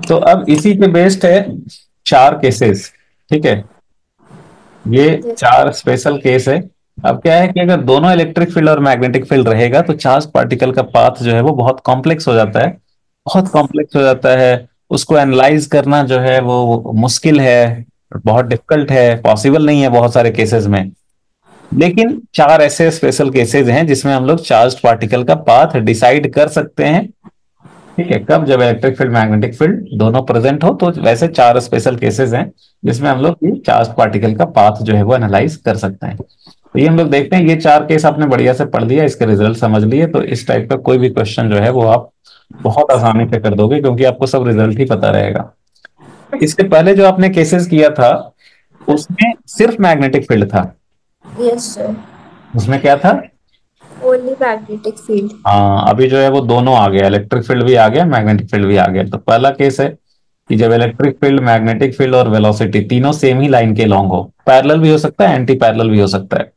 तो अब इसी पे बेस्ड है चार केसेस। ठीक है, ये यस। चार स्पेशल केस है। अब क्या है कि अगर दोनों इलेक्ट्रिक फील्ड और मैग्नेटिक फील्ड रहेगा तो चार्ज पार्टिकल का पाथ जो है वो बहुत कॉम्प्लेक्स हो जाता है, बहुत कॉम्प्लेक्स हो जाता है। उसको एनालाइज करना जो है वो मुश्किल है, बहुत डिफिकल्ट है, पॉसिबल नहीं है बहुत सारे केसेस में। लेकिन चार ऐसे स्पेशल केसेस हैं जिसमें हम लोग चार्ज पार्टिकल का पाथ डिसाइड कर सकते हैं। ठीक है, कब? जब इलेक्ट्रिक फील्ड मैग्नेटिक फील्ड दोनों प्रेजेंट हो। तो वैसे चार स्पेशल केसेस हैं जिसमें हम लोग ये चार्ज पार्टिकल का पाथ जो है वो एनालाइज कर सकते हैं। तो ये हम लोग देखते हैं, ये चार केस आपने बढ़िया से पढ़ लिया, इसके रिजल्ट समझ लिए, तो इस टाइप का कोई भी क्वेश्चन जो है वो आप बहुत आसानी से कर दोगे क्योंकि आपको सब रिजल्ट ही पता रहेगा। इसके पहले जो आपने केसेस किया था उसमें सिर्फ मैग्नेटिक फील्ड था। Yes sir. उसमें क्या था? Only magnetic field. हाँ, अभी जो है वो दोनों आ गया, इलेक्ट्रिक फील्ड भी आ गया, मैग्नेटिक फील्ड भी आ गया। तो पहला केस है कि जब इलेक्ट्रिक फील्ड, मैग्नेटिक फील्ड और वेलोसिटी तीनों सेम ही लाइन के लॉन्ग हो, पैरेलल भी हो सकता है, एंटी पैरेलल भी हो सकता है।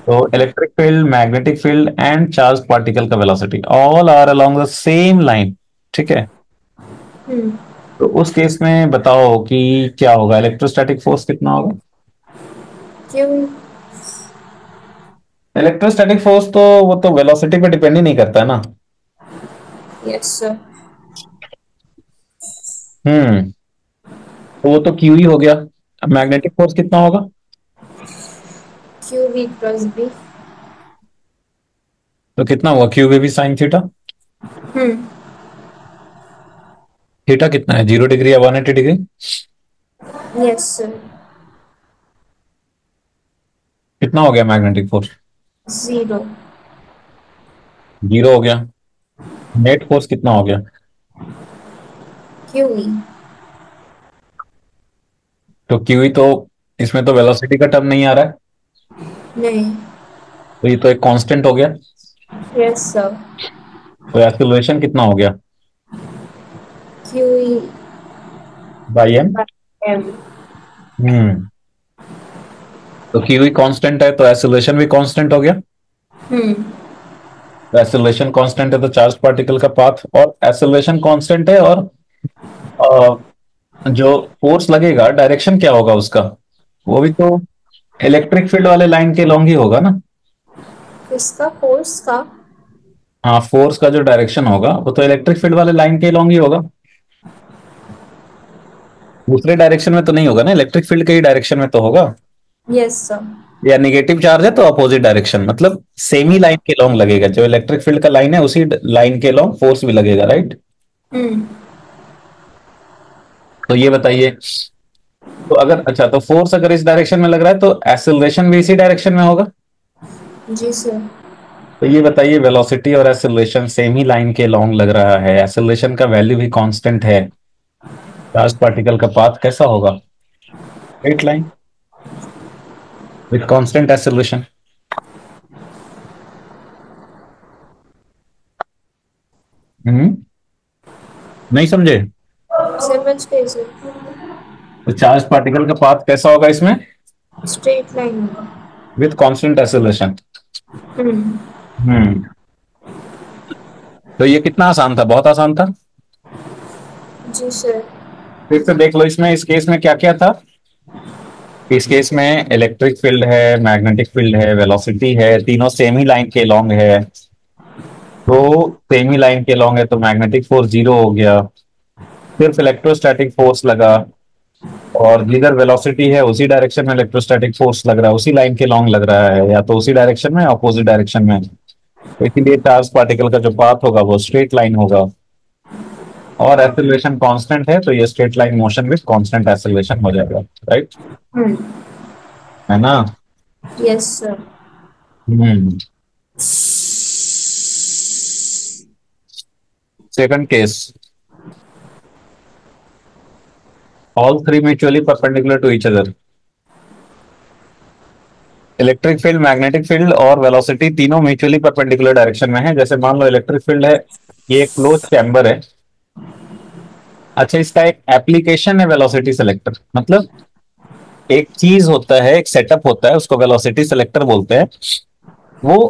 तो electric field, magnetic field and charge particle का velocity all are along the same line. ठीक है, हम्म। तो उस केस में बताओ कि क्या होगा, इलेक्ट्रोस्टैटिक फोर्स कितना होगा? क्यों? इलेक्ट्रोस्टैटिक फोर्स तो वो तो वेलोसिटी पे डिपेंड ही नहीं करता है ना। Yes sir. हम्म, तो वो तो क्यू ही हो गया। अब मैग्नेटिक फोर्स कितना होगा? Q V plus B. तो कितना हुआ, Q V B sine theta? Hmm. Theta कितना है, 0 डिग्री या 180 डिग्री? Yes sir. कितना हो गया मैग्नेटिक फोर्स? जीरो। 0 हो गया। नेट फोर्स कितना हो गया? Q V. तो क्यू ही तो, इसमें तो वेलोसिटी का टर्म नहीं आ रहा है, नहीं। तो ये तो एक कांस्टेंट हो गया। Yes sir. तो एक्सेलरेशन कितना हो गया? Q V by M. By M. Hmm, तो क्यू ही कांस्टेंट है तो एक्सेलरेशन भी कांस्टेंट हो गया। हम्म। तो एक्सेलरेशन कांस्टेंट है तो चार्ज पार्टिकल का पाथ और एक्सेलरेशन कांस्टेंट है, और जो फोर्स लगेगा डायरेक्शन क्या होगा उसका, वो भी तो इलेक्ट्रिक फील्ड वाले लाइन के लॉन्ग ही होगा ना। किसका? फोर्स का? हाँ, फोर्स का जो डायरेक्शन होगा वो तो इलेक्ट्रिक फील्ड वाले लाइन के लॉन्ग ही होगा, दूसरे डायरेक्शन में तो नहीं होगा ना, इलेक्ट्रिक फील्ड के ही डायरेक्शन में तो होगा। Yes sir. या निगेटिव चार्ज है तो अपोजिट डायरेक्शन, मतलब सेम ही लाइन के लॉन्ग लगेगा, जो इलेक्ट्रिक फील्ड का लाइन है उसी लाइन के लॉन्ग फोर्स भी लगेगा, राइट। हम्म। तो ये बताइए, तो अगर, अच्छा, तो फोर्स अगर इस डायरेक्शन में लग रहा है तो एक्सेलरेशन भी इसी डायरेक्शन में होगा। जी सर। तो ये बताइए, वेलोसिटी और एक्सेलरेशन सेम ही लाइन के लॉन्ग लग रहा है, एक्सेलरेशन का वैल्यू भी कांस्टेंट है, चार्ज पार्टिकल का पाथ कैसा होगा? Straight line with constant acceleration. Hmm, नहीं समझे? समझ गए सर। तो चार्ज पार्टिकल का पाथ कैसा होगा इसमें? स्ट्रेट लाइन होगा। With constant acceleration. Hmm. Hmm, तो ये कितना आसान था, बहुत आसान था। जी सर। फिर से देख लो, इसमें इस केस में क्या क्या था। इस केस में इलेक्ट्रिक फील्ड है, मैग्नेटिक फील्ड है, वेलोसिटी है, तीनों सेम ही लाइन के लॉन्ग है। तो सेम ही लाइन के लॉन्ग है तो मैग्नेटिक फोर्स 0 हो गया। सिर्फ इलेक्ट्रोस्टैटिक फोर्स लगा, और जिधर वेलोसिटी है उसी डायरेक्शन में इलेक्ट्रोस्टैटिक फोर्स लग रहा है, उसी लाइन के लॉन्ग लग रहा है, या तो उसी डायरेक्शन में अपोजिट डायरेक्शन में। तो इसीलिए चार्ज पार्टिकल का जो पाथ होगा वो स्ट्रेट लाइन होगा। और एक्सेलरेशन कांस्टेंट है तो ये straight line motion with constant acceleration हो जाएगा, राइट, हम्म। है ना। Yes sir. Hmm, second case, all three mutually perpendicular to each other. Electric field, magnetic field और वेलोसिटी तीनों म्यूचुअली परपेंडिकुलर डायरेक्शन में है। जैसे मान लो इलेक्ट्रिक फील्ड है, ये एक क्लोज चैम्बर है। अच्छा, इसका एक एप्लीकेशन है वेलोसिटी सेलेक्टर, मतलब एक चीज होता है, एक सेटअप होता है, उसको वेलोसिटी सेलेक्टर बोलते हैं। वो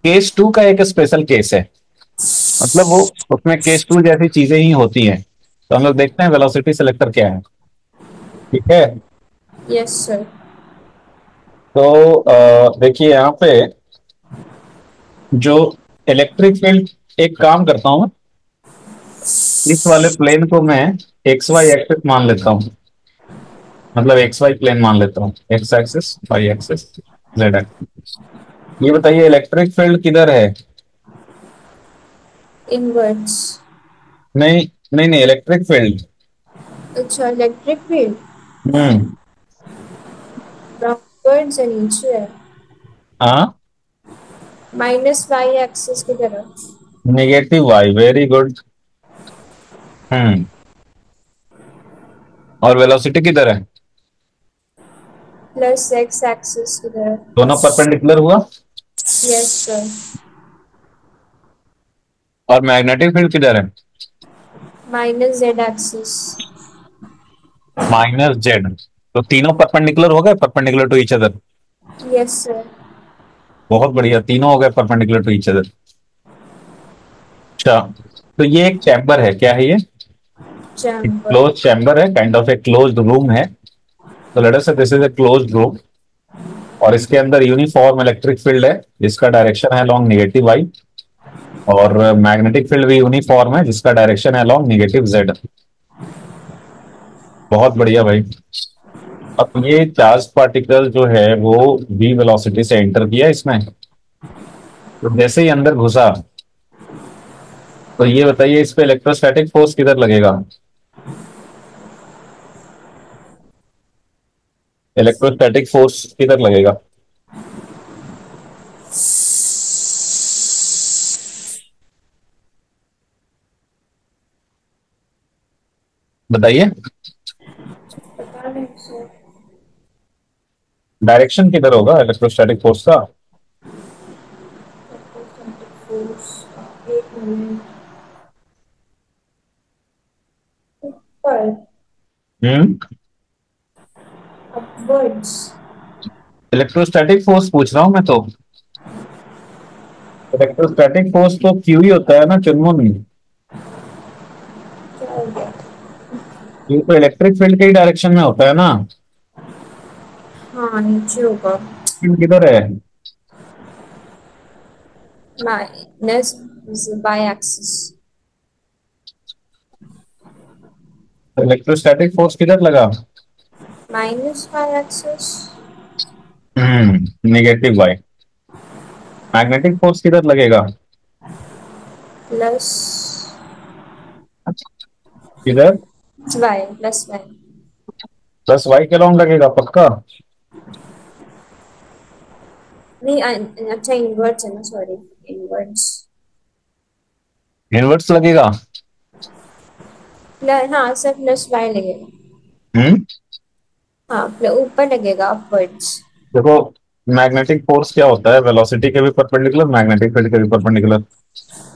केस टू का एक स्पेशल केस है, मतलब वो उसमें केस टू जैसी चीजें ही होती हैं। तो हम लोग देखते हैं वेलोसिटी सेलेक्टर क्या है। ठीक है। Yes sir. तो देखिए यहाँ पे जो इलेक्ट्रिक फील्ड, एक काम करता हूँ, इस वाले प्लेन को मैं एक्स वाई एक्सिस मान लेता हूँ। मतलब एक्स वाई प्लेन मान लेता हूँ, X axis, Y axis, Z axis. ये बताइए इलेक्ट्रिक फील्ड किधर है? इनवर्ट्स। नहीं, नहीं, नहीं, इलेक्ट्रिक फील्ड। अच्छा, इलेक्ट्रिक फील्ड हम्म। अपवर्ड से नीचे है। हाँ, माइनस वाई एक्सिस की तरफ। Negative Y, very good. Hmm. और वेलोसिटी किधर है? प्लस एक्स एक्सिस की तरफ। दोनों परपेंडिकुलर हुआ। Yes sir. और मैग्नेटिक फील्ड किधर है? Minus Z axis. Minus Z. तो तीनों परपेंडिकुलर हो गए, perpendicular to each other. Yes sir. बहुत बढ़िया, तीनों हो गए परपेंडिकुलर टू ईच अदर। अच्छा, तो ये एक चैम्बर है, क्या है ये? चैम्बर। क्लोज चैम्बर है, kind of a closed room है। तो late us say this is a closed room, और इसके अंदर यूनिफॉर्म इलेक्ट्रिक फील्ड है जिसका डायरेक्शन है अलोंग नेगेटिव वाई। और मैग्नेटिक फील्ड भी यूनिफॉर्म है जिसका डायरेक्शन है अलोंग नेगेटिव जेड। बहुत बढ़िया भाई। अब ये चार्ज पार्टिकल जो है वो v वेलोसिटी से एंटर किया इसमें। तो जैसे ही अंदर घुसा, तो ये बताइए इस पे इलेक्ट्रोस्टैटिक फोर्स किधर लगेगा? इलेक्ट्रोस्टैटिक फोर्स किधर लगेगा? बताइए। पता नहीं सर। डायरेक्शन किधर होगा इलेक्ट्रोस्टैटिक फोर्स का? फोर्स। एक मिनट। पर हम्म। अपवर्ड्स। इलेक्ट्रोस्टैटिक फोर्स पूछ रहा हूं मैं तो। इलेक्ट्रोस्टैटिक फोर्स तो क्यू ही होता है ना, चुनमुन। क्या हो गया? क्यू तो इलेक्ट्रिक फील्ड के ही डायरेक्शन में होता है ना। हाँ, नीचे होगा। Field किधर है? Minus Y axis. Electrostatic force किधर लगा? Minus Y axis. Negative Y. Magnetic force किधर लगेगा? प्लस किधर? Y, plus Y. Plus Y के लॉन्ग लगेगा पक्का? नहीं अच्छा, इनवर्ट्स है ना, सॉरी। इनवर्ट्स। इनवर्स लगेगा। प्लस, हाँ सर, प्लस वाई लगेगा। हम्म। हाँ, ऊपर लगेगा, अपवर्ड्स। देखो, मैग्नेटिक फोर्स क्या होता है? वेलोसिटी के भी परपेंडिकुलर, मैग्नेटिक फील्ड के भी परपेंडिकुलर।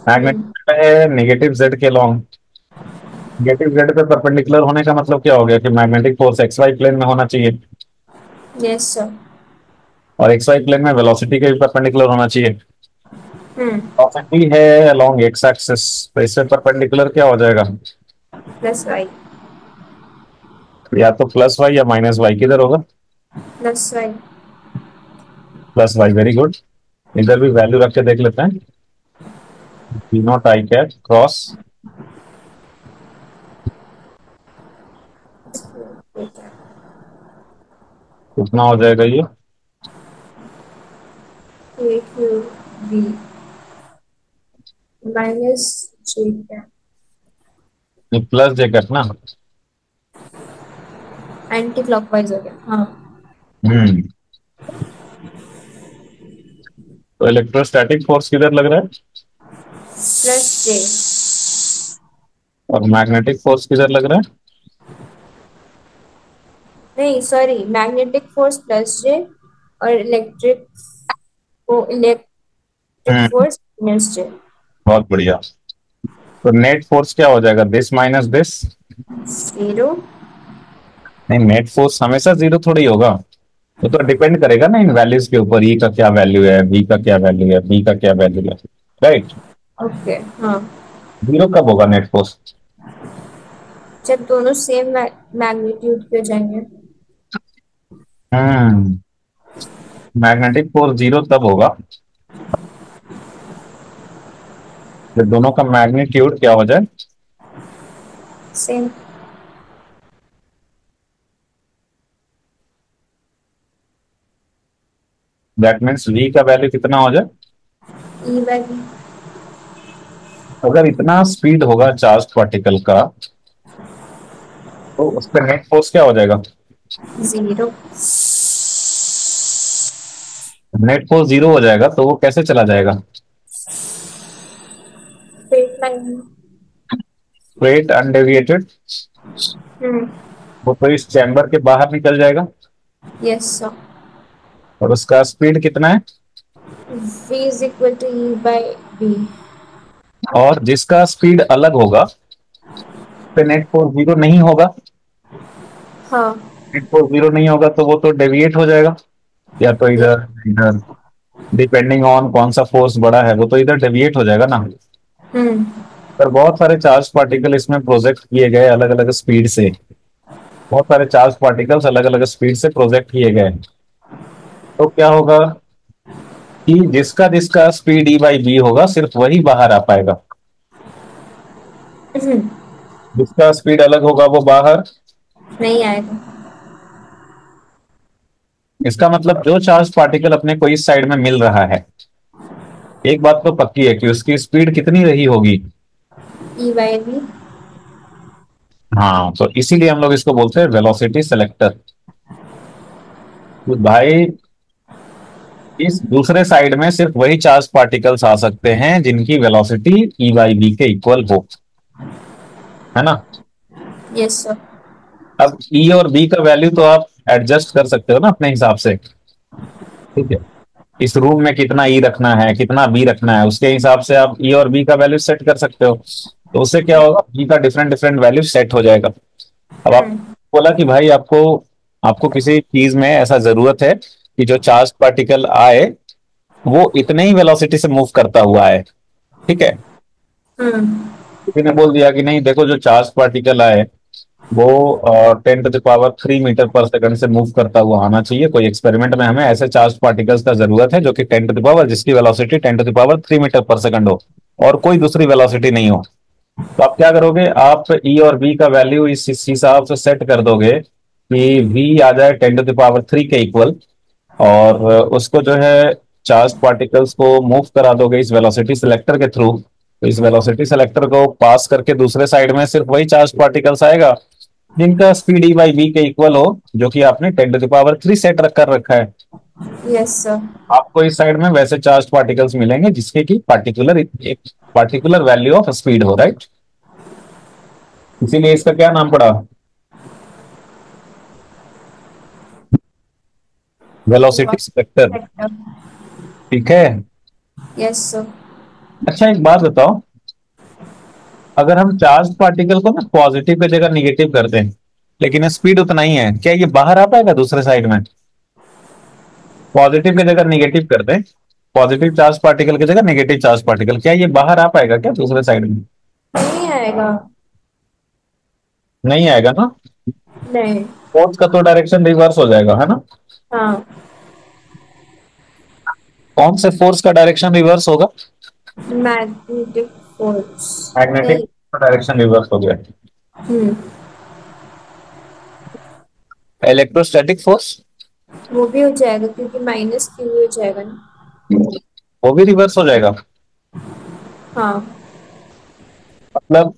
Magnetic hmm. फील्ड है नेगेटिव जेड के लॉन्ग। नेगेटिव जेड पे परपेंडिकुलर होने का मतलब क्या हो गया कि magnetic force X Y plane में होना चाहिए। Yes sir. और एक्स वाई प्लेन में वेलोसिटी के भी परपेंडिकुलर होना चाहिए। हम्म। वेलोसिटी है अलोंग एक्स एक्सिस, तो इससे परपेंडिकुलर क्या हो जाएगा? Plus Y. या तो प्लस वाई या माइनस वाई, किधर होगा? Plus Y. Plus Y, very good. इधर भी वैल्यू रख के देख लेते हैं। V naught I cap cross कितना हो जाएगा ये? A Q B minus G क्या। प्लस जे कैट ना। एंटी क्लॉकवाइज हो गया, हाँ। हम्म। तो इलेक्ट्रोस्टैटिक फोर्स किधर लग रहा है? प्लस जे। और मैग्नेटिक फोर्स किधर लग रहा है? नहीं सॉरी, मैग्नेटिक फोर्स प्लस जे, और इलेक्ट्रिक हम्म। फोर्स माइनस जे। बहुत बढ़िया। तो नेट फोर्स क्या हो जाएगा, दिस माइनस दिस? जीरो। नहीं, नेट फोर्स हमेशा जीरो थोड़ी होगा। वो तो डिपेंड करेगा ना इन वैल्यूज के ऊपर, ई का क्या वैल्यू है, बी का क्या वैल्यू है, बी का क्या वैल्यू है। राइट। ओके, हाँ। जीरो कब होगा नेट फोर्स? जब दोनों सेम मैग्नीट्यूड के हो जाएंगे। हम्म। मैग्नेटिक फोर्स जीरो तब होगा जब दोनों का मैग्नीट्यूड क्या हो जाए। सेम। दैट मीन्स वी का वैल्यू कितना हो जाए। ई बाई अगर इतना स्पीड होगा चार्ज पार्टिकल का तो उस पर नेट फोर्स क्या हो जाएगा। जीरो। नेट फोर्स जीरो हो जाएगा तो वो कैसे चला जाएगा। Straight line. Straight undeviated. Hmm. वो तो इस चैम्बर के बाहर निकल जाएगा। Yes sir. और उसका स्पीड कितना है। v is equal to E by B. और जिसका स्पीड अलग होगा पे नेट फोर्स जीरो नहीं होगा। हाँ। नेट फोर्स जीरो नहीं होगा तो वो तो डेविएट हो जाएगा या तो ये। इधर इधर डिपेंडिंग ऑन कौन सा फोर्स बड़ा है वो तो इधर डेविएट हो जाएगा ना। हम्म। पर बहुत सारे चार्ज पार्टिकल इसमें प्रोजेक्ट किए गए अलग अलग स्पीड से। बहुत सारे चार्ज पार्टिकल्स अलग अलग स्पीड से प्रोजेक्ट किए गए तो क्या होगा कि जिसका जिसका स्पीड ई बाई बी होगा सिर्फ वही बाहर आ पाएगा। जिसका स्पीड अलग होगा वो बाहर। नहीं आएगा। इसका मतलब जो चार्ज पार्टिकल अपने को इस साइड में मिल रहा है एक बात तो पक्की है कि उसकी स्पीड कितनी रही होगी। ई बाई बी। हाँ तो इसीलिए हम लोग इसको बोलते हैं वेलोसिटी सेलेक्टर। तो भाई इस दूसरे साइड में सिर्फ वही चार्ज पार्टिकल्स आ सकते हैं जिनकी वेलोसिटी ई बाई बी के इक्वल हो। है ना। Yes sir. अब ई और बी का वैल्यू तो आप एडजस्ट कर सकते हो ना अपने हिसाब से। ठीक है। इस रूम में कितना ई रखना है कितना बी रखना है उसके हिसाब से आप ई और बी का वैल्यू सेट कर सकते हो तो उससे क्या होगा बी का डिफरेंट डिफरेंट वैल्यू सेट हो जाएगा। अब आप हम्म। बोला कि भाई आपको आपको किसी चीज में ऐसा जरूरत है कि जो चार्ज पार्टिकल आए वो इतने ही वेलोसिटी से मूव करता हुआ है। ठीक है। हम्म। किसी ने बोल दिया कि नहीं देखो जो चार्ज पार्टिकल आए वो 10⁻³ मीटर पर सेकंड से मूव करता हुआ आना चाहिए। कोई एक्सपेरिमेंट में हमें ऐसे चार्ज पार्टिकल्स का जरूरत है जो कि 10 जिसकी वेलोसिटी 10⁻³ मीटर पर सेकंड हो और कोई दूसरी वेलोसिटी नहीं हो। तो आप क्या करोगे आप ई और बी का वैल्यू इस हिसाब से सेट कर दोगे कि वी आ जाए 10⁻³ के इक्वल। और उसको जो है चार्ज पार्टिकल्स को मूव करा दोगे इस वेलोसिटी सिलेक्टर के थ्रू। तो इस वेलोसिटी सिलेक्टर को पास करके दूसरे साइड में सिर्फ वही चार्ज पार्टिकल्स आएगा जिनका स्पीड ई बाई बी के इक्वल हो जो कि आपने 10⁻³ सेट रख कर रखा है। Yes sir. आपको इस साइड में वैसे चार्ज पार्टिकल्स मिलेंगे जिसके की पार्टिकुलर एक पार्टिकुलर वैल्यू ऑफ स्पीड हो राइट। इसीलिए इसका क्या नाम पड़ा वेलोसिटी स्पेक्टर। वेक्टर। ठीक है। Yes sir. अच्छा एक बात बताओ अगर हम चार्ज पार्टिकल को ना पॉजिटिव की जगह निगेटिव करते हैं लेकिन स्पीड उतना ही है क्या ये बाहर आ पाएगा दूसरे साइड में। पॉजिटिव की जगह निगेटिव करते हैं पॉजिटिव चार्ज पार्टिकल की जगह नेगेटिव चार्ज पार्टिकल क्या ये बाहर आ पाएगा क्या दूसरे साइड में। नहीं आएगा। नहीं आएगा ना। नहीं। फोर्स का तो डायरेक्शन रिवर्स हो जाएगा है ना। हाँ। कौन से फोर्स का डायरेक्शन रिवर्स होगा। Magnetic force. मैग्नेटिक नहीं। का डायरेक्शन रिवर्स हो गया। हम्म। इलेक्ट्रोस्टैटिक फोर्स वो भी हो जाएगा क्योंकि माइनस क्यू हो जाएगा ना। वो भी रिवर्स हो जाएगा। हाँ। मतलब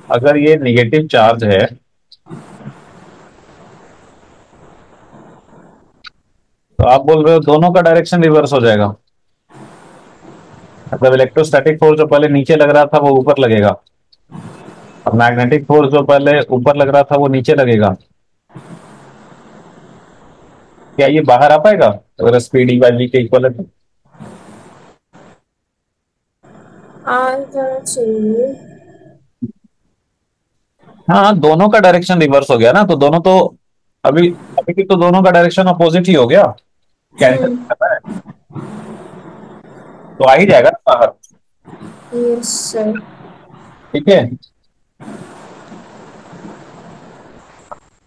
अगर ये निगेटिव चार्ज है तो आप बोल रहे हो दोनों का डायरेक्शन रिवर्स हो जाएगा। मतलब इलेक्ट्रोस्टैटिक फोर्स जो पहले नीचे लग रहा था वो ऊपर लगेगा और मैग्नेटिक फोर्स जो पहले ऊपर लग रहा था वो नीचे लगेगा। क्या ये बाहर आ पाएगा अगर स्पीड ई बाई वी के इक्वल है तो। आ जाना चाहिए। हाँ दोनों का डायरेक्शन रिवर्स हो गया ना तो दोनों तो अभी अभी की तो दोनों का डायरेक्शन अपोजिट ही हो गया। कैंसिल हम्म। कर रहा है तो आ ही जाएगा ना बाहर। Yes sir. ठीक है।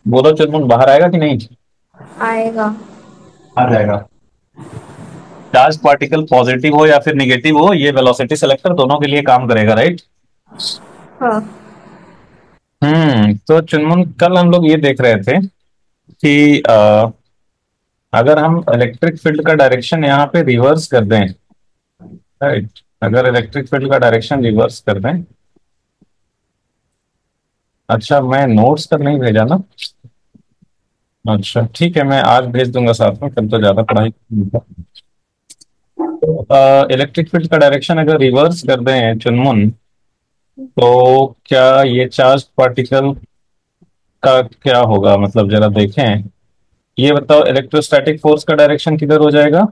बोलो चुनमुन, बाहर आएगा कि नहीं? आएगा। आ जाएगा। चार्ज पार्टिकल पॉजिटिव हो या फिर निगेटिव हो, ये वेलोसिटी सिलेक्टर दोनों के लिए काम करेगा, राइट? हाँ। तो चुनमुन, कल हम लोग ये देख रहे थे कि अगर हम इलेक्ट्रिक फील्ड का डायरेक्शन यहाँ पे रिवर्स कर दें, राइट, अगर इलेक्ट्रिक फील्ड का डायरेक्शन रिवर्स कर दें। अच्छा, मैं नोट्स कर नहीं भेजा ना? अच्छा ठीक है, मैं आज भेज दूंगा साथ में, कल तो ज्यादा पढ़ाई। इलेक्ट्रिक फील्ड का डायरेक्शन अगर रिवर्स कर दें चुनमुन, तो क्या ये चार्ज पार्टिकल का क्या होगा, मतलब जरा देखें। ये बताओ, इलेक्ट्रोस्टैटिक फोर्स का डायरेक्शन किधर हो जाएगा?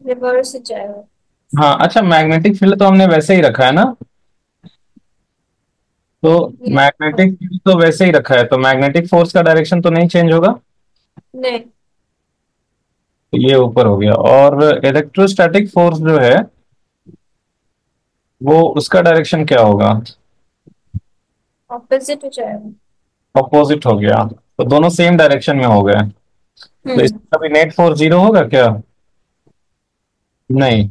रिवर्स जाएगा। हाँ, अच्छा, मैग्नेटिक फील्ड तो हमने वैसे ही रखा है ना? तो ये मैग्नेटिक फील्ड तो वैसे ही रखा है, तो मैग्नेटिक फोर्स का डायरेक्शन तो नहीं चेंज होगा। नहीं। तो ये ऊपर हो गया। और इलेक्ट्रोस्टैटिक फोर्स जो है, वो उसका डायरेक्शन क्या होगा? ऑपोजिट हो जाएगा। अपोजिट हो गया। तो दोनों सेम डायरेक्शन में हो गए। तो हम्म। इसका भी नेट फोर्स जीरो होगा क्या? नहीं।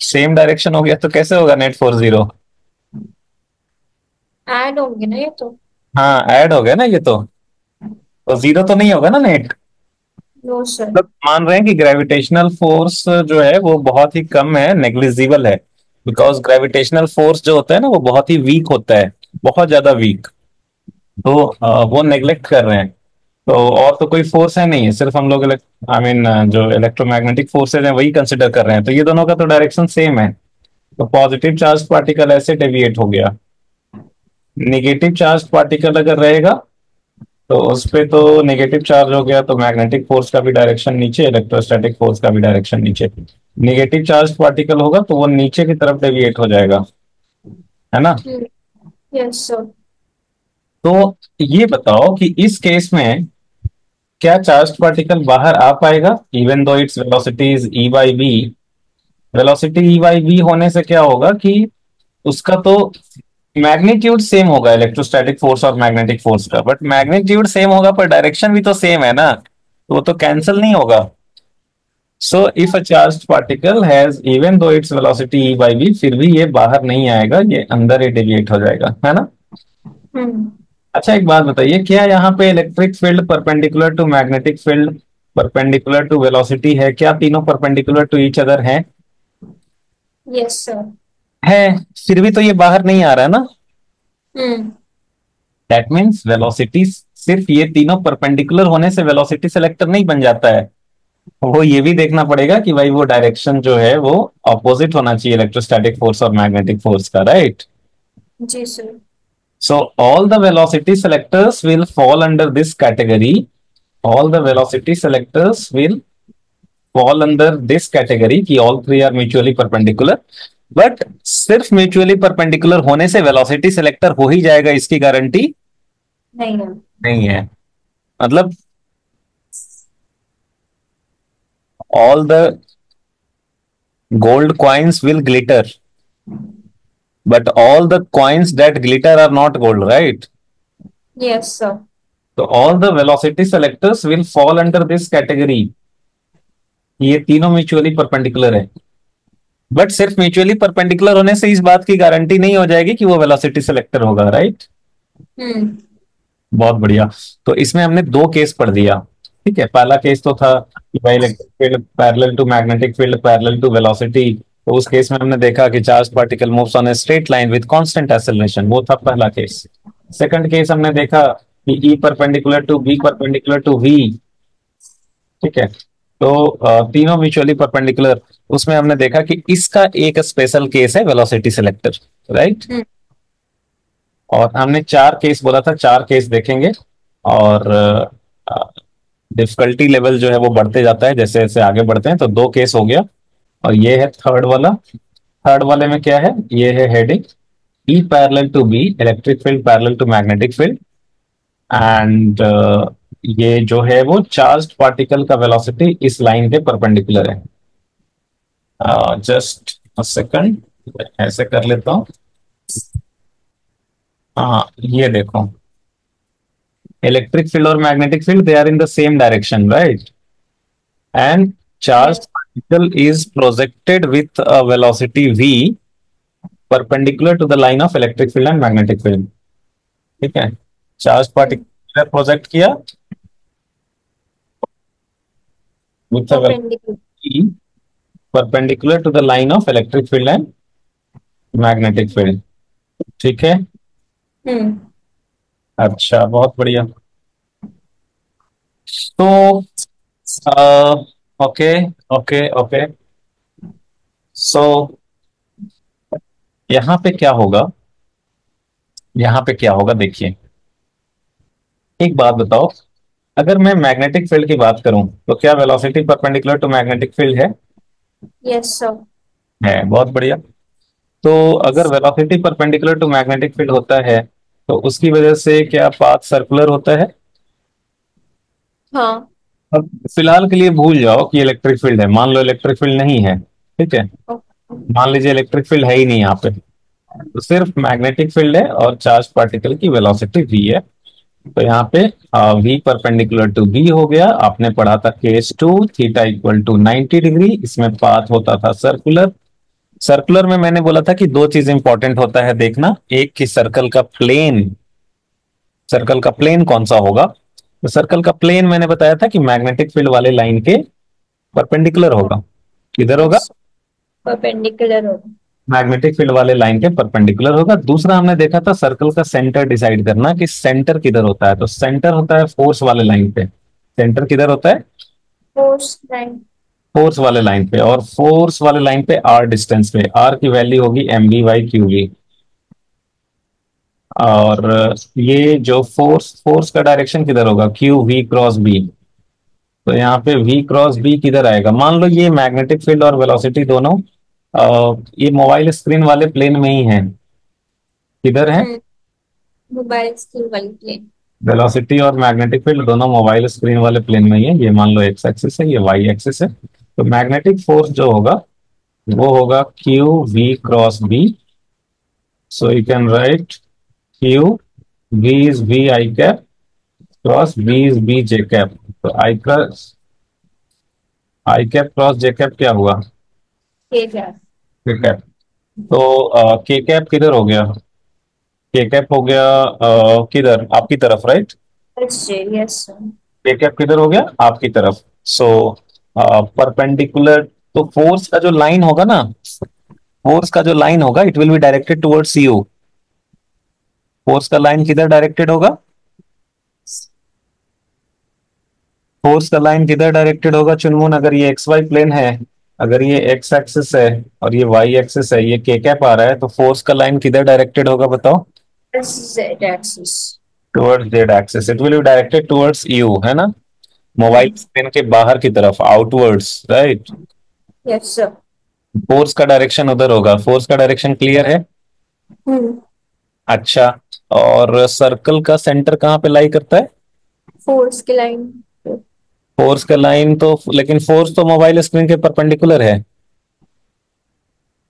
सेम डायरेक्शन हो गया तो कैसे होगा नेट फोर्स जीरो? ऐड होंगे ना ये तो। हाँ, ऐड हो गया ना ये तो जीरो तो नहीं होगा ना नेट। No sir. मतलब मान रहे हैं कि ग्रेविटेशनल फोर्स जो है वो बहुत ही कम है, नेग्लिजिबल है। बिकॉज ग्रेविटेशनल फोर्स जो होता है ना, वो बहुत ही वीक होता है, बहुत ज्यादा वीक। तो वो नेग्लेक्ट कर रहे हैं। तो और तो कोई फोर्स है नहीं है, सिर्फ हम लोग आई मीन जो इलेक्ट्रोमैग्नेटिक फोर्सेज हैं वही कंसिडर कर रहे हैं। तो ये दोनों का तो डायरेक्शन सेम है। तो पॉजिटिव चार्ज पार्टिकल ऐसे डेविएट हो गया। निगेटिव चार्ज पार्टिकल अगर रहेगा, तो उस पे तो नेगेटिव चार्ज हो गया, तो मैग्नेटिक फोर्स का भी डायरेक्शन नीचे, इलेक्ट्रोस्टैटिक फोर्स का भी डायरेक्शन नीचे। नेगेटिव चार्ज पार्टिकल होगा तो वो नीचे की तरफ डेविएट हो जाएगा, है ना? Yes sir. तो ये बताओ कि इस केस में क्या चार्ज पार्टिकल बाहर आ पाएगा, even though its velocity is E by V? Velocity E by V होने से क्या होगा कि उसका तो मैग्नीट्यूड सेम होगा, इलेक्ट्रोस्टैटिक फोर्स और मैग्नेटिक फोर्स का, बट मैग्नीट्यूड सेम होगा पर डायरेक्शन भी तो सेम है ना, तो वो तो कैंसिल नहीं होगा। So if a charge particle has even though its velocity E by V, फिर भी ये बाहर नहीं आएगा, ये अंदर ही डेविएट हो जाएगा, है ना? हम्म। अच्छा, एक बात बताइए, क्या यहाँ पे electric field perpendicular to magnetic field perpendicular to velocity है, क्या तीनों परपेंडिकुलर टू ईच अदर है? Yes sir. है। फिर भी तो ये बाहर नहीं आ रहा है ना? हम्म। दैट मीन्स वेलोसिटी, सिर्फ ये तीनों परपेंडिकुलर होने से वेलोसिटी सेलेक्टर नहीं बन जाता है। वो ये भी देखना पड़ेगा कि भाई वो डायरेक्शन जो है वो ऑपोजिट होना चाहिए इलेक्ट्रोस्टैटिक फोर्स और मैग्नेटिक फोर्स का, राइट? जी sir. So all the velocity selectors will fall under this category. All the velocity selectors will fall under this category कि all three are mutually perpendicular. But सिर्फ mutually perpendicular होने से velocity selector हो ही जाएगा, इसकी guarantee नहीं है। नहीं है। मतलब all the gold coins will glitter, but all the coins that glitter are not gold, right? Yes sir. So all the velocity selectors will fall under this category। ये तीनों म्यूचुअली परपेंडिकुलर है। But सिर्फ mutually perpendicular होने से इस बात की guarantee नहीं हो जाएगी कि वो वेलोसिटी सेलेक्टर होगा, राइट? हम्म। बहुत बढ़िया। तो इसमें हमने दो केस पढ़ दिया। ठीक है, पहला केस तो था कि भाई electric field parallel to magnetic field parallel to velocity. तो उस केस में हमने देखा कि charge particle moves on a straight line with constant acceleration, वो था पहला केस। सेकंड केस हमने देखा कि E perpendicular to B perpendicular to V. ठीक है। तो तीनों म्यूचुअली परपेंडिकुलर। उसमें हमने देखा कि इसका एक स्पेशल केस है वेलोसिटी सिलेक्टर, राइट? हम्म। और हमने चार केस बोला था, चार केस देखेंगे। और डिफिकल्टी लेवल जो है वो बढ़ते जाता है जैसे जैसे आगे बढ़ते हैं। तो दो केस हो गया, और ये है थर्ड वाला। थर्ड वाले में क्या है, ये है heading E parallel to B, electric field parallel to magnetic field. And ये जो है वो चार्ज्ड पार्टिकल का वेलोसिटी इस लाइन के परपेंडिकुलर है। जस्ट अ सेकंड, ऐसे कर लेता हूँ। हाँ, ये देखो, इलेक्ट्रिक फील्ड और magnetic field they are in the same direction, right? And charge Yes. Particle is projected with a velocity v perpendicular to the line of electric field and magnetic field. ठीक है, charge Hmm. Particle project किया with a Perpendicular. Velocity perpendicular to the line of electric field and magnetic field. ठीक है, Hmm. अच्छा, बहुत बढ़िया। तो okay okay okay, सो यहाँ पे क्या होगा, यहाँ पे क्या होगा देखिए, एक बात बताओ, अगर मैं मैग्नेटिक फील्ड की बात करूं तो क्या velocity perpendicular to magnetic field है? Yes, sir. बहुत बढ़िया। तो अगर velocity perpendicular to magnetic field होता है तो उसकी वजह से क्या पाथ सर्कुलर होता है? हाँ. अब फिलहाल के लिए भूल जाओ कि इलेक्ट्रिक फील्ड है, मान लो इलेक्ट्रिक फील्ड नहीं है, ठीक है, Okay. मान लीजिए इलेक्ट्रिक फील्ड है ही नहीं यहाँ पे, तो सिर्फ मैग्नेटिक फील्ड है और चार्ज पार्टिकल की वेलोसिटी v है। तो यहाँ पे v परपेंडिकुलर टू b हो गया, आपने पढ़ा था case two, theta equal to 90 degree, इसमें पाथ होता था सर्कुलर। सर्कुलर में मैंने बोला था कि दो चीज इंपॉर्टेंट होता है देखना, एक कि सर्कल का प्लेन, सर्कल का प्लेन कौन सा होगा, तो सर्कल का प्लेन मैंने बताया था कि मैग्नेटिक फील्ड वाले लाइन के परपेंडिकुलर होगा। किधर होगा? Yes. Perpendicular होगा. मैग्नेटिक फील्ड वाले लाइन के परपेंडिकुलर होगा। दूसरा हमने देखा था सर्कल का सेंटर डिसाइड करना कि सेंटर किधर होता है, तो सेंटर होता है फोर्स वाले लाइन पे। सेंटर किधर होता है? Force line. फोर्स वाले लाइन पे, और फोर्स वाले लाइन पे आर डिस्टेंस पे, आर की वैल्यू होगी M B by Q B. और ये जो फोर्स, फोर्स का डायरेक्शन किधर होगा? Q V cross B. तो यहाँ पे v क्रॉस b किधर आएगा? मान लो ये मैग्नेटिक फील्ड और वेलोसिटी दोनों ये मोबाइल स्क्रीन वाले प्लेन में ही है। किधर है? हम्म. मोबाइल स्क्रीन वाली प्लेन. वेलोसिटी और मैग्नेटिक फील्ड दोनों मोबाइल स्क्रीन वाले प्लेन में ही है। ये मान लो एक्स एक्सिस है, ये वाई एक्सिस है। तो मैग्नेटिक फोर्स जो होगा वो होगा Q V cross B. So you can write Q V is V I cap cross B is B J cap. तो I cap cross J cap क्या हुआ? ठीक है. के कैप। तो के कैप किधर हो गया? के कैप हो गया किधर? आपकी तरफ, राइट? अच्छे. Yes sir. के कैप किधर हो गया? आपकी तरफ। सो परपेंडिकुलर, तो फोर्स का जो लाइन होगा ना, फोर्स का जो लाइन होगा it will be directed towards you. Force का लाइन किधर डायरेक्टेड होगा? फोर्स का लाइन किधर डायरेक्टेड होगा चुनमुन? अगर ये एक्स वाई प्लेन है, अगर ये एक्स एक्सिस है और ये वाई एक्सिस है, ये के कैप आ रहा है, तो फोर्स का लाइन किधर डायरेक्टेड होगा बताओ? Z axis. Towards Z axis, it will be directed towards you, है ना? मोबाइल हम्म. स्क्रीन के बाहर की तरफ, outwards, right? Yes sir. Force का डायरेक्शन उधर होगा। फोर्स का डायरेक्शन क्लियर है? हम्म. अच्छा, और सर्कल का सेंटर कहाँ पे लाई करता है? फोर्स की लाइन. फोर्स का लाइन तो, लेकिन फोर्स तो मोबाइल स्क्रीन के परपेंडिकुलर है।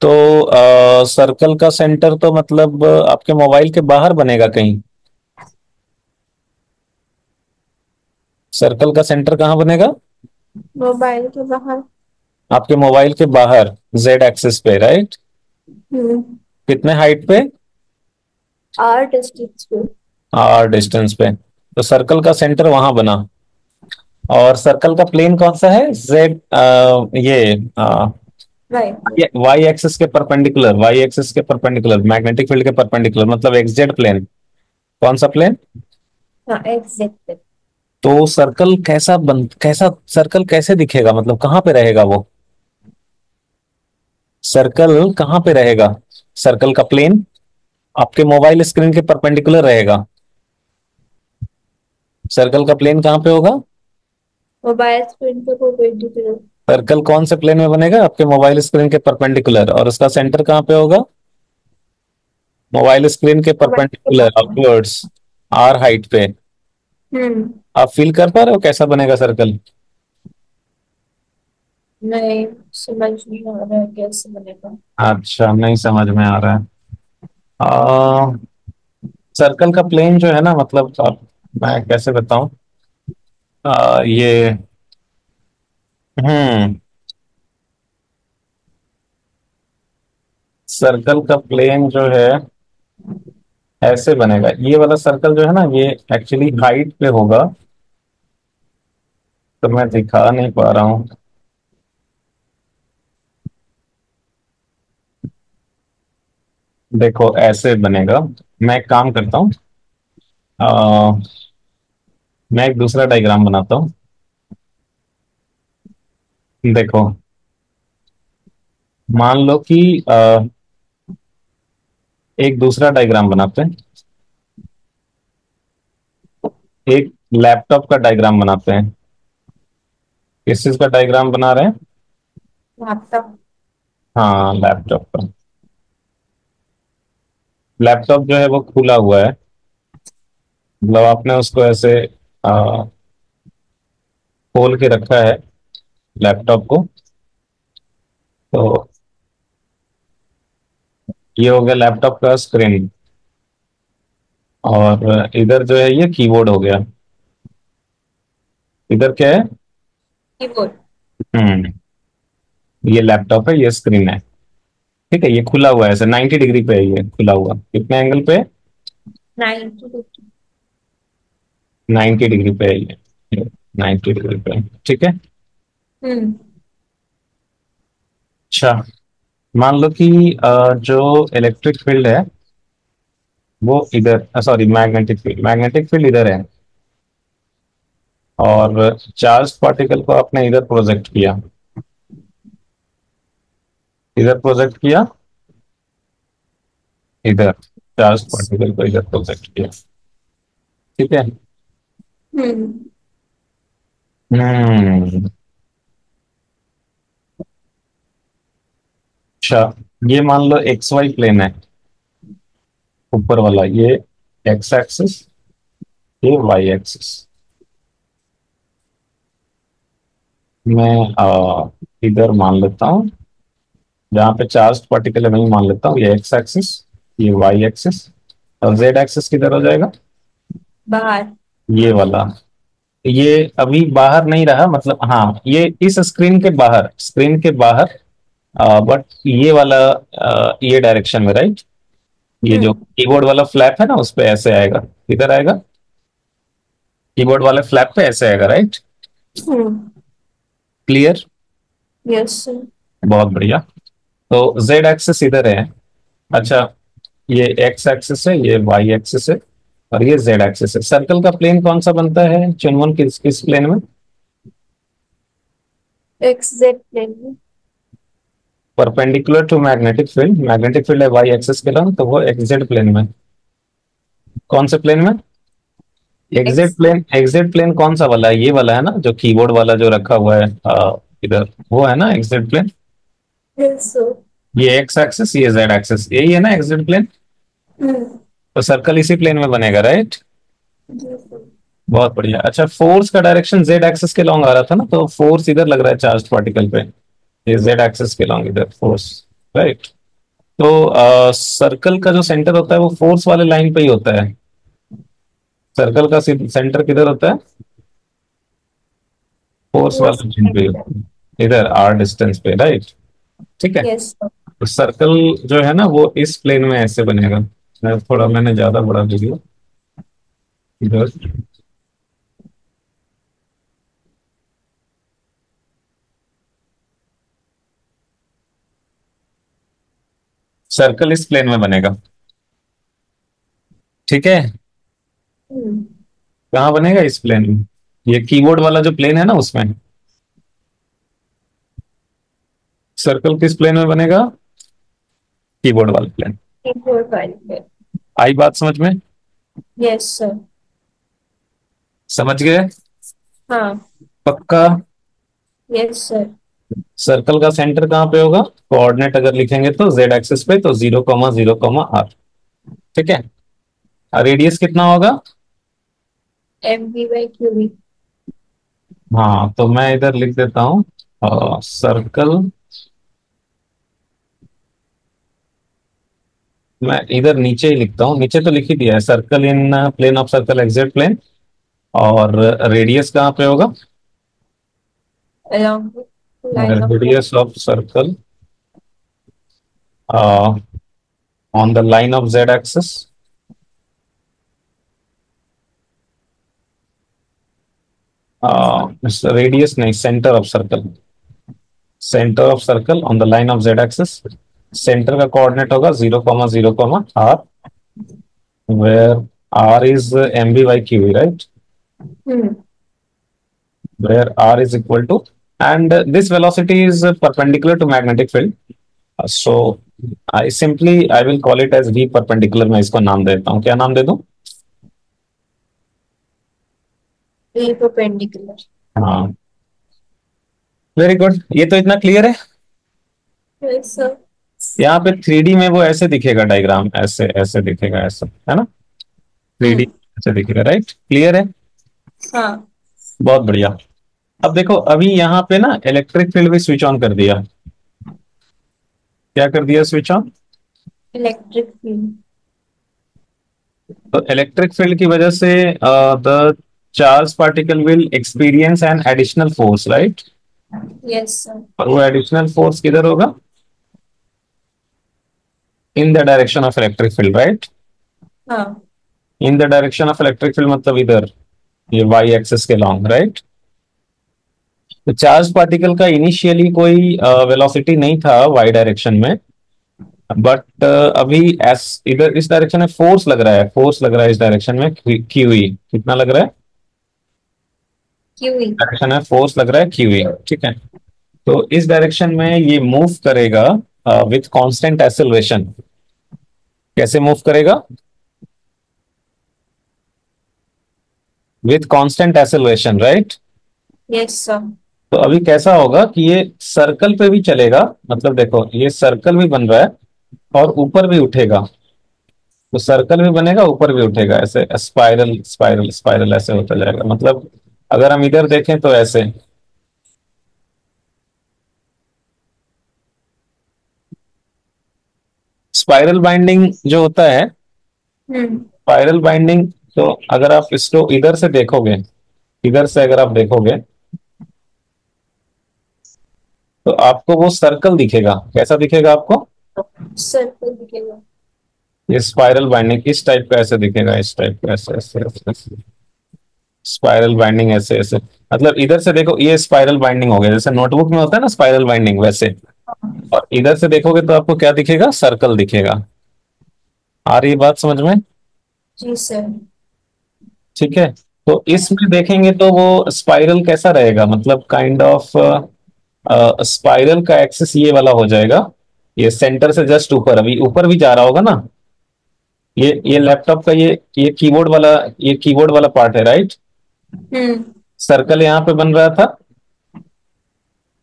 तो सर्कल का सेंटर तो मतलब आपके मोबाइल के बाहर बनेगा कहीं। सर्कल का सेंटर कहाँ बनेगा? मोबाइल के बाहर. आपके मोबाइल के बाहर, जेड एक्सिस पे, राइट? हम्म. कितने हाइट पे? आर डिस्टेंस पे. आर डिस्टेंस पे। तो सर्कल का सेंटर वहां बना। और सर्कल का प्लेन कौन सा है? Z, right. ये वाई एक्सिस के परपेंडिकुलर, वाई एक्सिस के परपेंडिकुलर, मैग्नेटिक फील्ड के परपेंडिकुलर, मतलब एक्स जेड प्लेन। कौन सा प्लेन? हाँ, एग्जैक्ट. तो सर्कल कैसा सर्कल कैसे दिखेगा, मतलब कहाँ पे रहेगा वो? सर्कल कहाँ पे रहेगा? सर्कल का प्लेन आपके मोबाइल स्क्रीन के परपेंडिकुलर रहेगा। सर्कल का प्लेन कहाँ पे होगा? मोबाइल स्क्रीन पे परपेंडिकुलर. सर्कल कौन से प्लेन में बनेगा? आपके मोबाइल स्क्रीन के परपेंडिकुलर, और उसका सेंटर कहाँ पे होगा? मोबाइल स्क्रीन के मोबाइल के परपेंडिकुलर बाहर. अपवर्ड्स, आर हाइट पे। हम्म. आप फील कर पा रहे हो कैसा बनेगा सर्कल? नहीं. समझ नहीं आ रहा है कैसे बनेगा. अच्छा, नहीं समझ में आ रहा है। सर्कल का प्लेन जो है ना, मतलब मैं कैसे बताऊं? ये हम्म सर्कल का प्लेन जो है ऐसे बनेगा। ये वाला सर्कल जो है ना, ये एक्चुअली हाइट पे होगा, तो मैं दिखा नहीं पा रहा हूँ। देखो ऐसे बनेगा। मैं एक काम करता हूँ, अ, मैं एक दूसरा डायग्राम बनाता हूँ। देखो, मान लो कि एक दूसरा डायग्राम बनाते हैं। एक लैपटॉप का डायग्राम बनाते हैं। किस चीज का डायग्राम बना रहे हैं? लैपटॉप। हाँ, लैपटॉप का। लैपटॉप जो है वो खुला हुआ है, मतलब आपने उसको ऐसे खोल के रखा है लैपटॉप को। तो ये हो गया लैपटॉप का स्क्रीन, और इधर जो है ये कीबोर्ड हो गया। इधर क्या है? कीबोर्ड। हम्म ये लैपटॉप है, ये स्क्रीन है। ठीक है, ये खुला हुआ है, ऐसे 90 डिग्री पे है, ये खुला हुआ कितने एंगल पे? 90 डिग्री। 90 डिग्री पे है ये, 90 डिग्री पे। ठीक है। हम्म। अच्छा, मान लो कि जो इलेक्ट्रिक फील्ड है वो इधर, सॉरी, मैग्नेटिक फील्ड इधर है, और चार्ज पार्टिकल को आपने इधर प्रोजेक्ट किया। इधर प्रोजेक्ट किया, इधर चार्ज पार्टिकल को इधर प्रोजेक्ट किया। ठीक है। हम्म। हम्म अच्छा, ये मान लो एक्स वाई प्लेन है, ऊपर वाला ये एक्स एक्सिस, ये वाई एक्सिस। मैं इधर मान लेता हूँ, जहाँ पे चार्ज पार्टिकल है वही मान लेता हूँ, ये एक्स एक्सिस, ये वाई एक्सिस, और जेड एक्सिस किधर हो जाएगा? बाहर। ये वाला। ये अभी बाहर नहीं रहा, मतलब हाँ, ये इस स्क्रीन के बाहर, बट ये वाला ये डायरेक्शन में, राइट? ये जो हम्म। कीबोर्ड वाला फ्लैप है ना, उस पे ऐसे आएगा। किधर आएगा? कीबोर्ड वाले फ्लैप पे ऐसे आएगा, राइट? हम्म। क्लियर? Yes sir. बहुत बढ़िया। तो जेड एक्सिस इधर है। अच्छा, ये एक्स एक्सिस है, ये वाई एक्सिस है, और ये जेड एक्सिस है। सर्कल का प्लेन कौन सा बनता है चुनवन, किस किस प्लेन में? एक्स जेड प्लेन में। परपेंडिकुलर टू मैग्नेटिक फील्ड है वाई एक्सिस के लंब, तो वो एक्सजेड प्लेन में। कौन से प्लेन में? एक्स। एक्सजेड प्लेन कौन सा वाला है? ये वाला है ना, जो कीबोर्ड वाला जो रखा हुआ है इधर, वो है ना एक्सजेड प्लेन। Yes sir. ये एक्स एक्सिस, ये जेड एक्सिस, यही है ना एक्सजेड प्लेन। हम्म। तो सर्कल इसी प्लेन में बनेगा, राइट? जी सर। बहुत बढ़िया। अच्छा, फोर्स का डायरेक्शन जेड एक्सिस के लॉन्ग आ रहा था ना, तो फोर्स इधर लग रहा है चार्ज पार्टिकल पे। ये जेड एक्सिस के लॉन्ग इधर फोर्स, राइट? तो सर्कल का जो सेंटर होता है वो फोर्स वाले लाइन पे ही होता है। सर्कल का सेंटर किधर होता है? Force force. वाले लाइन पे ही होता है, इधर आर डिस्टेंस पे, राइट? ठीक है। Yes sir. तो सर्कल जो है ना वो इस प्लेन में ऐसे बनेगा। मैंने ज्यादा बड़ा वीडियो इधर। सर्कल इस प्लेन में बनेगा। ठीक है। हम्म। कहाँ बनेगा? इस प्लेन में। ये कीबोर्ड वाला जो प्लेन है ना, उसमें। सर्कल किस प्लेन में बनेगा? कीबोर्ड वाले प्लेन। कीबोर्ड वाले। आई बात समझ में? Yes sir. समझ गए? हाँ। पक्का? Yes sir. सर्कल का सेंटर कहाँ पे होगा? कोऑर्डिनेट अगर लिखेंगे तो जेड एक्सिस पे, तो 0,0,R। ठीक है। रेडियस कितना होगा? M V by Q V. हाँ, तो मैं इधर लिख देता हूँ सर्कल। मैं इधर नीचे ही लिखता हूँ, नीचे तो लिख ही दिया है, circle in plane of circle exact plane और रेडियस कहाँ पे होगा? along with line of radius of circle on the line of Z axis, radius नहीं, centre of circle, centre of circle on the line of Z axis. Centre का coordinate होगा 0,0,r, where r is mv by q, right? Hmm Where r is equal to, and this velocity is perpendicular to magnetic field. So I will call it as v perpendicular, मैं इसको नाम देता हूँ, क्या नाम दे दूँ? V perpendicular। हाँ, very good, ये तो इतना क्लियर है। yes sir। यहाँ पे 3D में वो ऐसे दिखेगा डायग्राम, ऐसे ऐसे दिखेगा, ऐसा है ना? 3D हम्म ऐसे दिखेगा, राइट? क्लियर है? हाँ। बहुत बढ़िया। अब देखो, अभी यहाँ पे ना इलेक्ट्रिक फील्ड भी स्विच ऑन कर दिया। क्या कर दिया स्विच ऑन? Electric field. तो इलेक्ट्रिक फील्ड की वजह से the charge particle will experience an additional force, right? Yes sir. और वो एडिशनल फोर्स किधर होगा? In the direction of electric field, right? हाँ। In the direction of electric field मतलब इधर, ये वाई एक्सिस के लॉन्ग, राइट? तो चार्ज पार्टिकल का इनिशियली कोई वेलोसिटी नहीं था वाई डायरेक्शन में, बट अभी एस इधर इस डायरेक्शन में फोर्स लग रहा है, फोर्स लग रहा है इस डायरेक्शन में, क्यू ई कितना लग रहा है? क्यूई। डायरेक्शन में फोर्स लग रहा है क्यू ई, ठीक है? तो इस डायरेक्शन में ये मूव करेगा विथ कांस्टेंट एक्सेलरेशन। कैसे मूव करेगा? With constant acceleration, right? Yes sir. तो अभी कैसा होगा कि ये सर्कल पे भी चलेगा, मतलब देखो ये सर्कल भी बन रहा है और ऊपर भी उठेगा। तो सर्कल भी बनेगा, ऊपर भी उठेगा, ऐसे स्पाइरल स्पाइरल स्पाइरल ऐसे होता जाएगा। मतलब अगर हम इधर देखें तो ऐसे, स्पाइरल बाइंडिंग जो होता है, हम्म स्पाइरल बाइंडिंग, तो अगर आप इसको इधर से देखोगे, इधर से अगर आप देखोगे तो आपको वो सर्कल दिखेगा। कैसा दिखेगा आपको? सर्कल दिखेगा। ये स्पाइरल बाइंडिंग इस टाइप का ऐसे दिखेगा, इस टाइप का ऐसे ऐसे ऐसे, ऐसे। स्पाइरल बाइंडिंग ऐसे ऐसे, मतलब इधर से देखो ये स्पाइरल बाइंडिंग हो गया, जैसे नोटबुक में होता है ना स्पाइरल बाइंडिंग, वैसे। और इधर से देखोगे तो आपको क्या दिखेगा? सर्कल दिखेगा। आ रही बात समझ में? जी सर। ठीक है। तो इसमें देखेंगे तो वो स्पाइरल कैसा रहेगा, मतलब काइंड ऑफ स्पाइरल का एक्सिस ये वाला हो जाएगा, ये सेंटर से जस्ट ऊपर, अभी ऊपर भी जा रहा होगा ना। ये लैपटॉप का ये कीबोर्ड वाला, ये कीबोर्ड वाला पार्ट है, राइट? हम्म सर्कल यहाँ पे बन रहा था,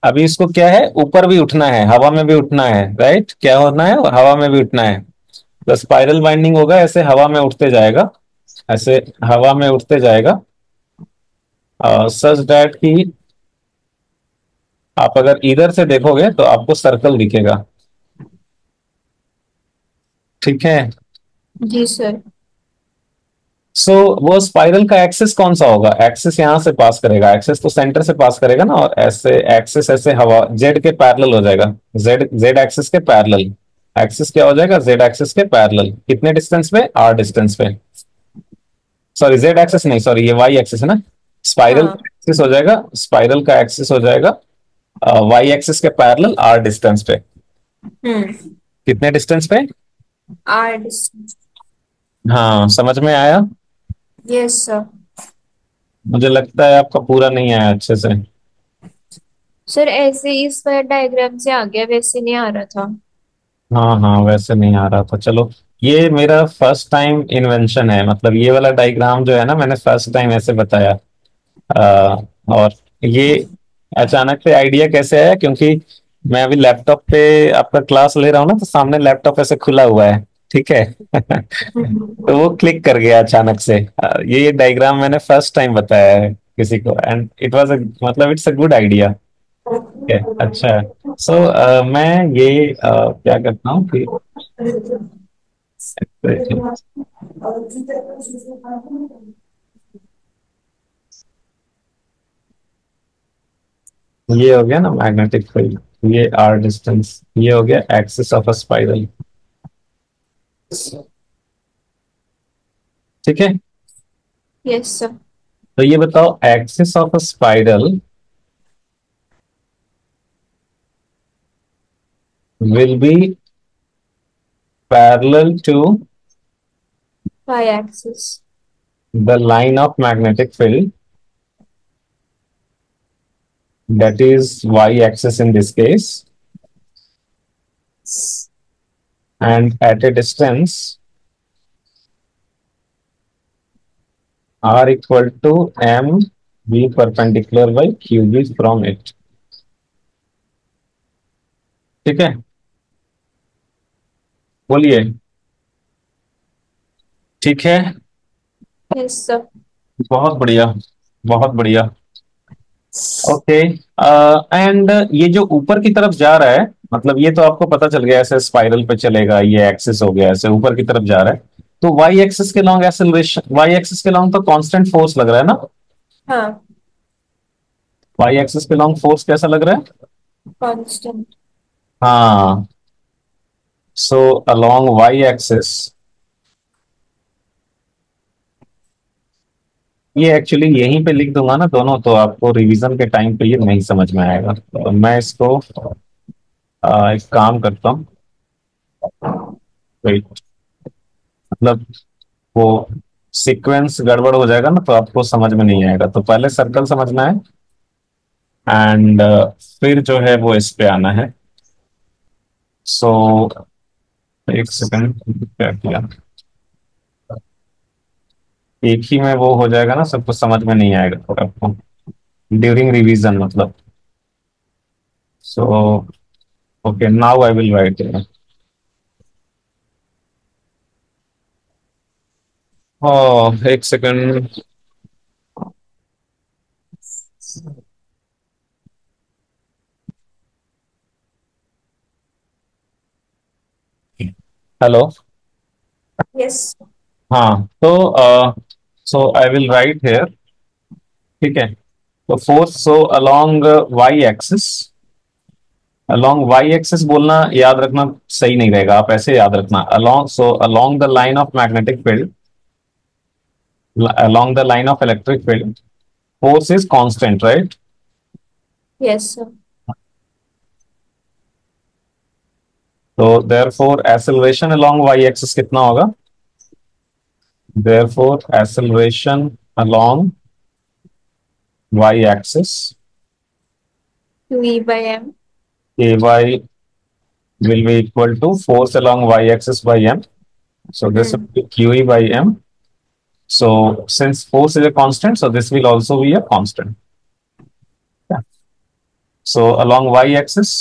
अभी इसको क्या है, ऊपर भी उठना है, हवा में भी उठना है, राइट? क्या होना है? हवा में भी उठना है। तो स्पाइरल बाइंडिंग होगा, ऐसे हवा में उठते जाएगा, ऐसे हवा में उठते जाएगा, सच दैट कि आप अगर इधर से देखोगे तो आपको सर्कल दिखेगा, ठीक है? जी सर। सो वो स्पाइरल का एक्सिस कौन सा होगा? एक्सिस यहां से पास करेगा, एक्सिस तो सेंटर से पास करेगा ना, और ऐसे एक्सिस ऐसे हवा जेड के पैरेलल हो जाएगा, जेड जेड एक्सिस के पैरेलल। एक्सिस क्या हो जाएगा? जेड एक्सिस के पैरेलल। कितने डिस्टेंस पे? आर डिस्टेंस पे। सॉरी, जेड एक्सिस नहीं, सॉरी, ये वाई एक्सिस है ना। स्पाइरल हाँ। एक्सिस हो जाएगा, स्पाइरल का एक्सिस हो जाएगा वाई एक्सिस के पैरेलल आर डिस्टेंस पे। हम्म कितने डिस्टेंस पे? R distance. हाँ, समझ में आया? Yes sir. मुझे लगता है आपका पूरा नहीं आया अच्छे से। सर ऐसे इस वाला डायग्राम से आ गया, वैसे नहीं आ रहा था। हाँ हाँ, वैसे नहीं आ रहा था। चलो, ये मेरा फर्स्ट टाइम इन्वेंशन है, मतलब ये वाला डायग्राम जो है ना, मैंने फर्स्ट टाइम ऐसे बताया। और ये अचानक से आइडिया कैसे आया, क्योंकि मैं अभी लैपटॉप पे आपका क्लास ले रहा हूँ ना, तो सामने लैपटॉप ऐसे खुला हुआ है, ठीक है? तो वो क्लिक कर गया अचानक से। ये डायग्राम मैंने फर्स्ट टाइम बताया है किसी को, एंड इट वाज मतलब इट्स अ गुड आइडिया। है, अच्छा है। सो मैं ये क्या करता हूँ कि ये हो गया ना मैग्नेटिक फील्ड, ये आर डिस्टेंस, ये हो गया एक्सिस ऑफ अ स्पाइरल। ठीक है। Yes sir. तो ये बताओ axis of a spiral will be parallel to Y axis. the line of magnetic field, that is y-axis in this case, and at a distance r equal to m b perpendicular by qb from it। ठीक है, बोलिए। ठीक है, yes sir. बहुत बढ़िया, बहुत बढ़िया। Okay. And ये जो ऊपर की तरफ जा रहा है, मतलब ये तो आपको पता चल गया ऐसे स्पाइरल पे चलेगा, ये एक्सिस हो गया, ऐसे ऊपर की तरफ जा रहा है, तो वाई एक्सिस के लॉन्ग एक्सेलरेशन, वाई एक्सिस के लॉन्ग तो कांस्टेंट फोर्स लग रहा है ना। हाँ। वाई एक्सिस पे लॉन्ग फोर्स कैसा लग रहा है? कांस्टेंट। हाँ, सो अलोंग वाई एक्सिस, ये एक्चुअली यहीं पे लिख दूंगा ना दोनों, तो आपको रिवीजन के टाइम पे ये नहीं समझ में आएगा, तो मैं इसको एक काम करता हूँ। Wait, मतलब वो सीक्वेंस गड़बड़ हो जाएगा ना, तो आपको समझ में नहीं आएगा, तो पहले सर्कल समझना है, एंड फिर जो है वो इस पे आना है। सो एक सेकंड, क्या किया, एक ही में वो हो जाएगा ना, सब कुछ समझ में नहीं आएगा तो आपको ड्यूरिंग रिवीजन मतलब। So okay, now I will write. एक सेकंड। हेलो। यस। हाँ, तो so I will write here. ठीक है, तो force so along Y axis, along Y axis बोलना याद रखना सही नहीं रहेगा, आप ऐसे याद रखना along, so along the line of magnetic field, along the line of electric field, force is constant, right. Yes sir. तो therefore acceleration along Y axis कितना होगा? Therefore acceleration along Y axis, V by M. ky will be equal to force along y axis by m, so this will hmm. be qe by m. So since force is a constant, so this will also be a constant. Yeah. So along y-axis,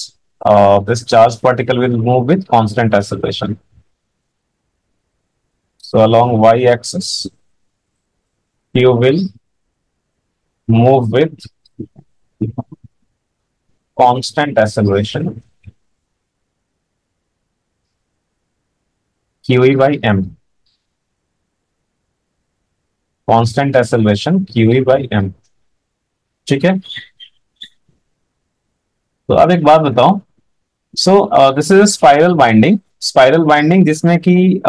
this charged particle will move with constant acceleration. So along y-axis, Q will move with constant acceleration, QE by m. Constant acceleration QE by m. ठीक है, तो अब एक बात बताओ। So this is spiral binding, spiral binding जिसमें कि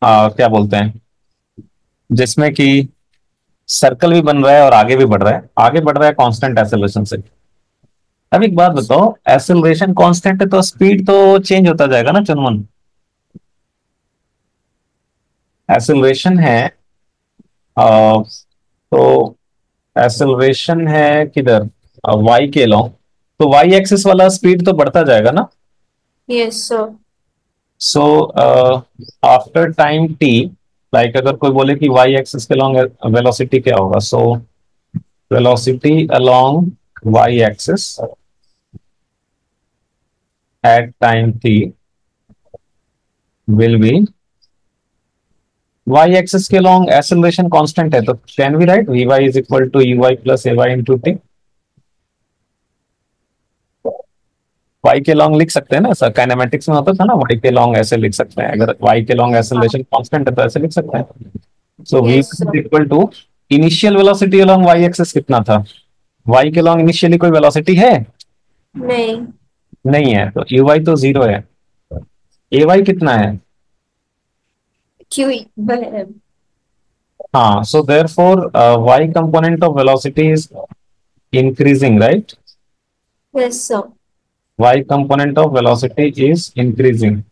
क्या बोलते हैं, जिसमें कि सर्कल भी बन रहा है और आगे भी बढ़ रहा है, आगे बढ़ रहा है कांस्टेंट एक्सेलरेशन से। अब एक बात बताओ, एक्सेलरेशन कांस्टेंट है तो स्पीड तो चेंज होता जाएगा ना चुनमुन। एक्सेलरेशन है, तो एक्सेलरेशन है किधर, वाई के लॉन्ग, तो वाई एक्सिस वाला स्पीड तो बढ़ता जाएगा ना। Yes sir. So after time T, like अगर कोई बोले कि वाई एक्सिस के लॉन्ग वेलोसिटी क्या होगा, सो velocity along y-axis at time t will be, y-axis के along acceleration constant है, तो can we write vy is equal to uy plus ay into t। y के लॉन्ग लिख सकते हैं ना सर, काइनेमेटिक्स में होता था ना, y के लॉन्ग ऐसे लिख सकते हैं, अगर y के लॉन्ग हाँ। acceleration constant है तो ऐसे लिख सकते हैं। सो v yes is sir. equal to initial velocity along y-axis कितना था, वाई के लॉन्ग इनिशियली कोई वेलोसिटी है? नहीं। नहीं है, तो यू वाई तो जीरो है। ए वाई कितना है? क्यू। हाँ, so therefore Y component of velocity is increasing, right? Yes sir. Y component of velocity is increasing.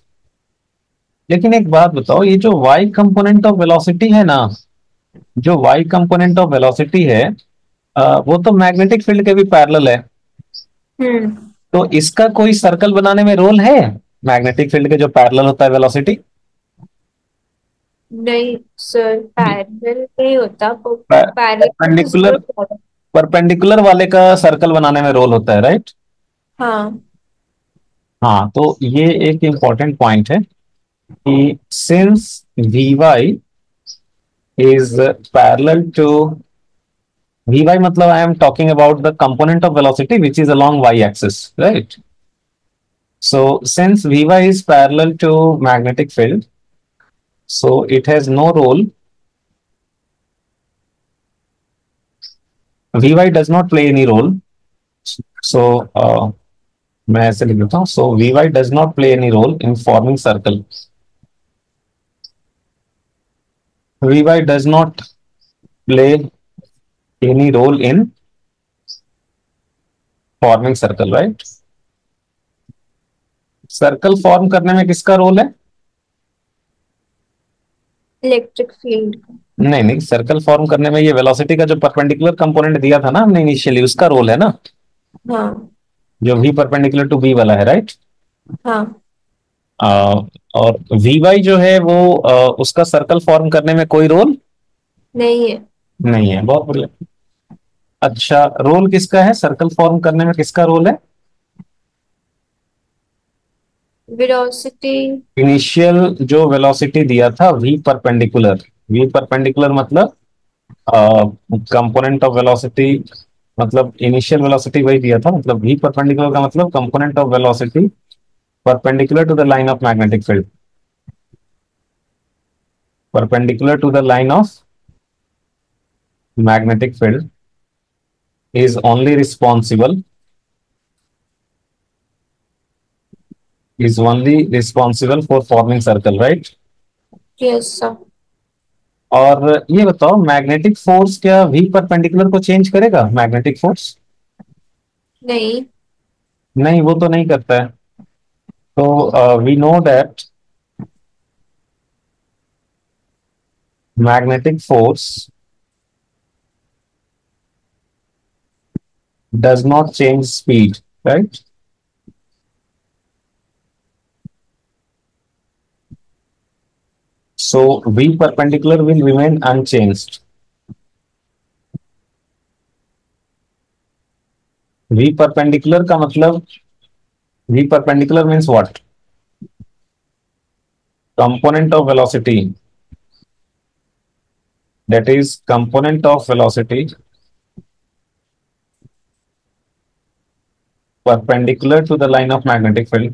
लेकिन एक बात बताओ, ये जो वाई कंपोनेंट ऑफ वेलोसिटी है ना, जो वाई कंपोनेंट ऑफ वेलोसिटी है, वो तो मैग्नेटिक फील्ड के भी पैरेलल है। हम्म। तो इसका कोई सर्कल बनाने में रोल है? मैग्नेटिक फील्ड के जो पैरेलल होता है वेलोसिटी, नहीं सर, पैरेलल नहीं होता। पैरेलल तो परपेंडिकुलर, फिजिकल प्रॉब्लम। परपेंडिकुलर वाले का सर्कल बनाने में रोल होता है, राइट? हाँ। हाँ, तो ये एक इंपॉर्टेंट पॉइंट है कि since V Y is parallel to, V Y मतलब I am talking about the component of velocity which is along Y axis, right? So since Vy is parallel to magnetic field, so it has no role. Vy does not play any role. So मैं ऐसे लिख देता हूँ. So Vy does not play any role in forming circle. Vy does not play any role in forming circle, right? Circle form करने में किसका role है? Electric field. नहीं नहीं, सर्कल फॉर्म करने में ये वेलोसिटी का जो परपेंडिकुलर कंपोनेंट दिया था ना हमने इनिशियली, उसका रोल है ना, हाँ। जो v परपेंडिकुलर टू v वाला है, राइट? हाँ। और वी वाई जो है वो उसका सर्कल फॉर्म करने में कोई रोल नहीं है। नहीं है। बहुत बढ़िया। अच्छा, रोल किसका है सर्कल फॉर्म करने में, किसका रोल है? वेलोसिटी। इनिशियल जो वेलोसिटी दिया था वी परपेंडिकुलर, वी परपेंडिकुलर मतलब कंपोनेंट ऑफ वेलोसिटी, मतलब इनिशियल वेलोसिटी वही दिया था, मतलब वी परपेंडिकुलर का मतलब component of velocity perpendicular to the line of magnetic field, perpendicular to the line of magnetic field is only responsible, is only responsible for forming circle, right? Yes sir. और ये बताओ, magnetic force क्या V perpendicular को change करेगा? Magnetic force नहीं। नहीं, वो तो नहीं करता है। तो we know that magnetic force does not change speed, right? So v perpendicular will remain unchanged. v perpendicular का मतलब, v perpendicular means what? Component of velocity, that is component of velocity perpendicular to the line of magnetic field,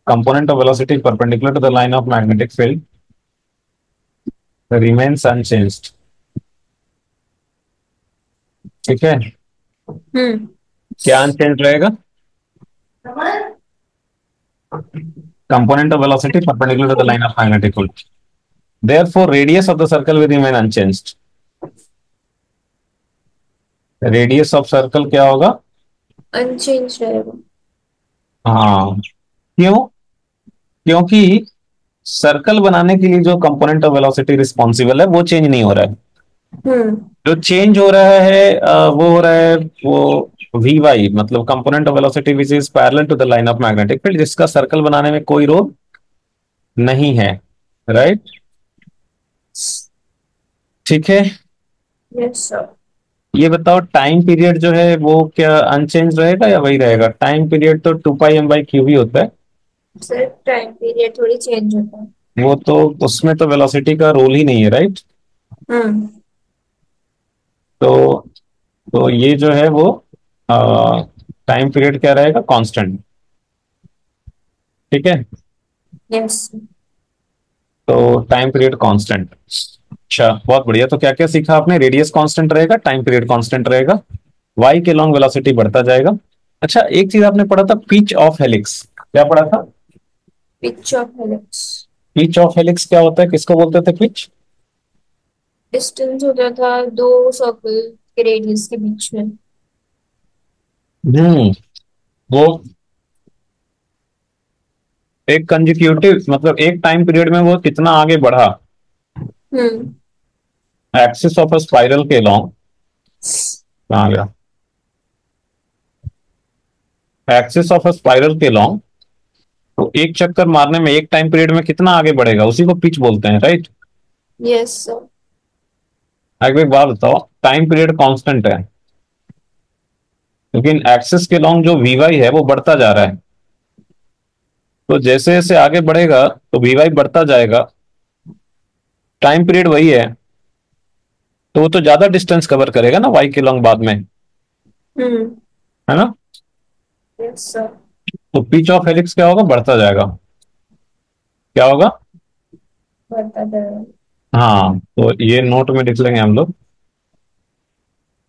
component of velocity perpendicular to the line of magnetic field remains unchanged. ठीक है? हम्म। क्या unchange रहेगा? Component of velocity perpendicular to the line of magnetic field. Therefore, radius of the circle will remain unchanged. Radius of circle क्या होगा? Unchange रहेगा। हाँ, क्यों? क्योंकि सर्कल बनाने के लिए जो कंपोनेंट ऑफ वेलोसिटी रिस्पॉन्सिबल है वो चेंज नहीं हो रहा है। हम्म। जो चेंज हो रहा है वो हो रहा है वो वी वाई, मतलब component of velocity which is parallel to the line of magnetic field, जिसका सर्कल बनाने में कोई रोल नहीं है, राइट? ठीक है। Yes sir. ये बताओ, टाइम पीरियड जो है वो क्या अनचेंज रहेगा या वही रहेगा? टाइम पीरियड तो 2 पाई m/क्यू ही होता है। सर टाइम पीरियड थोड़ी चेंज होता है। वो तो, उसमें तो वेलोसिटी का रोल ही नहीं है, राइट? हम्म। तो ये जो है वो टाइम पीरियड क्या रहेगा? कांस्टेंट। ठीक है, यस। तो टाइम पीरियड कांस्टेंट। अच्छा, बहुत बढ़िया। तो क्या क्या सीखा आपने? रेडियस कांस्टेंट रहेगा, टाइम पीरियड कांस्टेंट रहेगा, वाई के लॉन्ग वेलोसिटी बढ़ता जाएगा। अच्छा, एक चीज आपने पढ़ा था, पिच ऑफ हेलिक्स। क्या पढ़ा था? Pitch of helix. Pitch of helix क्या होता है, किसको बोलते थे पिच? डिस्टेंस होता था दो सर्कल के रेडियस के बीच में। हम्म। वो एक कंजिक्यूटिव, मतलब एक टाइम पीरियड में वो कितना आगे बढ़ा, हम्म। एक्सिस ऑफ अ स्पाइरल के लॉन्ग। कहाँ गया? एक्सिस ऑफ अ स्पाइरल के लॉन्ग, तो एक चक्कर मारने में एक टाइम पीरियड में कितना आगे बढ़ेगा, उसी को पिच बोलते हैं, राइट? Yes sir. एक एक बात बताओ, टाइम पीरियड कांस्टेंट है, लेकिन एक्सिस के लॉन्ग जो वी वाई है वो बढ़ता जा रहा है। तो जैसे जैसे आगे बढ़ेगा तो वी वाई बढ़ता जाएगा, टाइम पीरियड वही है, तो वो तो ज्यादा डिस्टेंस कवर करेगा ना वाई के लॉन्ग बाद में, हम्म। है ना? Yes sir. तो पिच ऑफ हेलिक्स क्या होगा? बढ़ता जाएगा। क्या होगा? बढ़ता जाएगा। हाँ, तो ये नोट में लिख लेंगे हम लोग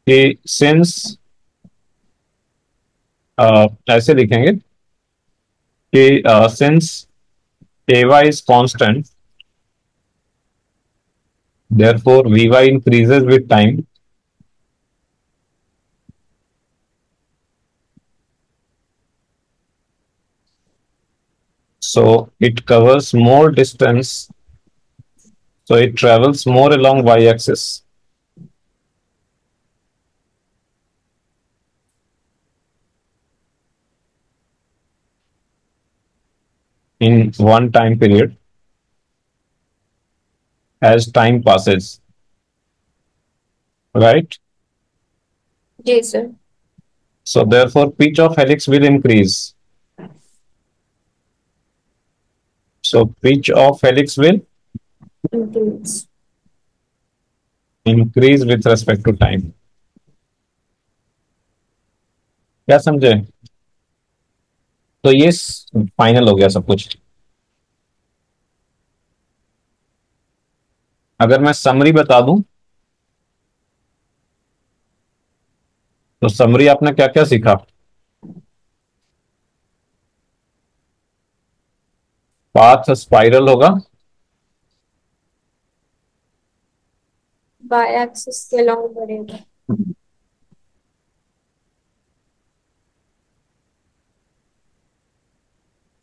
कि सिंस, ऐसे लिखेंगे कि since A Y is constant, therefore vy increases with time, so it covers more distance, so it travels more along y axis in one time period as time passes, right? जी sir. So therefore pitch of helix will increase. So pitch of helix will increase. increase with respect to time. क्या समझे? तो ये final हो गया सब कुछ। अगर मैं समरी बता दूं, तो समरी आपने क्या क्या सीखा? पाथ स्पाइरल होगा, बाय एक्सिस के लॉन्ग बढ़ेगा।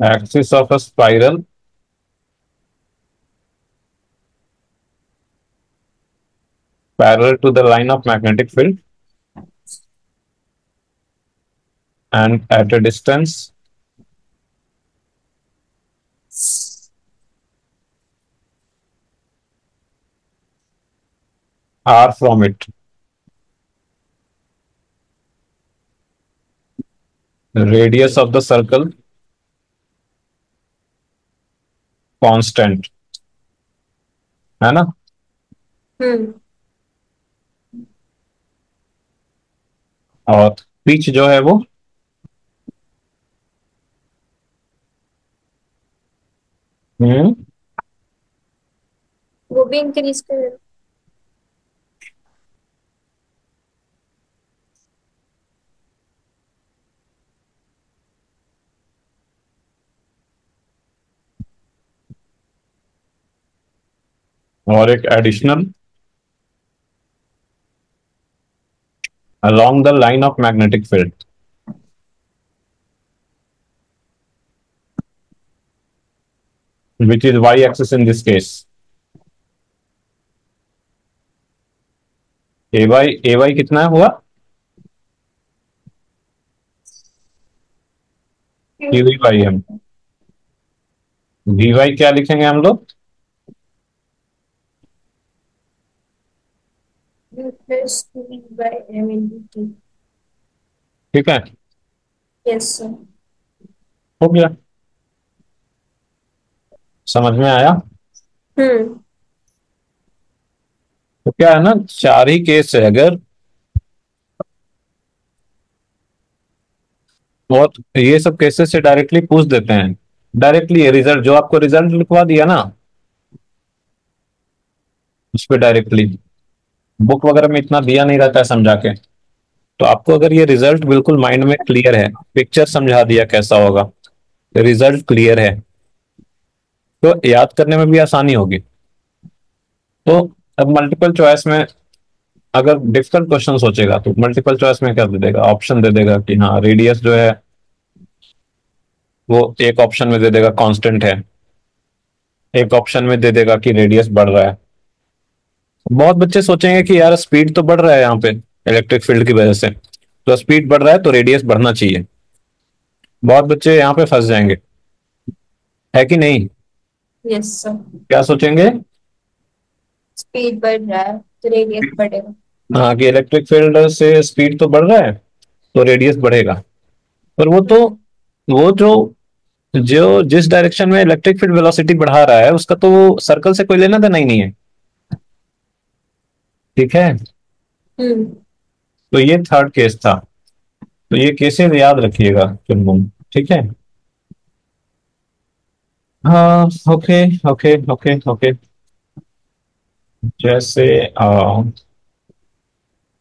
Axis of a spiral parallel to the line of magnetic field and at a distance r from it. The radius of the circle constant, है ना? हम्म। और पिच जो है वो हम्म, वो भी इंक्रीज कर। और एक additional along the line of magnetic field, which is y axis in this case. A Y कितना हुआ? Q V by M. V Y क्या लिखेंगे हम लोग? Plus by M into T. ठीक है, यस सर। हो गया, समझ में आया? हम्म। तो क्या है ना, चार ही केस है। अगर बहुत ये सब केसेस से डायरेक्टली पूछ देते हैं, डायरेक्टली रिजल्ट जो आपको रिजल्ट लिखवा दिया ना, उस पर डायरेक्टली। बुक वगैरह में इतना दिया नहीं रहता है समझा के। तो आपको अगर ये रिजल्ट बिल्कुल माइंड में क्लियर है, पिक्चर समझा दिया कैसा होगा, रिजल्ट क्लियर है, तो याद करने में भी आसानी होगी। तो अब मल्टीपल चॉइस में अगर डिफिकल्ट क्वेश्चन सोचेगा तो मल्टीपल चॉइस में क्या दे देगा, ऑप्शन दे देगा कि हाँ रेडियस जो है वो एक ऑप्शन में दे देगा कांस्टेंट है, एक ऑप्शन में दे देगा कि रेडियस बढ़ रहा है। बहुत बच्चे सोचेंगे कि यार स्पीड तो बढ़ रहा है यहाँ पे इलेक्ट्रिक फील्ड की वजह से, तो स्पीड बढ़ रहा है तो रेडियस बढ़ना चाहिए। बहुत बच्चे यहाँ पे फंस जाएंगे, है कि नहीं? Yes sir. क्या सोचेंगे? स्पीड बढ़ रहा है तो रेडियस बढ़ेगा। हाँ, कि इलेक्ट्रिक फील्ड से स्पीड तो बढ़ रहा है तो रेडियस बढ़ेगा। पर हम्म। वो जो जो जिस डायरेक्शन में इलेक्ट्रिक फील्ड वेलोसिटी बढ़ा रहा है उसका तो वो सर्कल से कोई लेना देना ही नहीं है। ठीक है। हम्म। तो ये थर्ड केस था। तो ये केसेस याद रखिएगा चुनमुन। ठीक है। हाँ। Okay okay okay okay. जैसे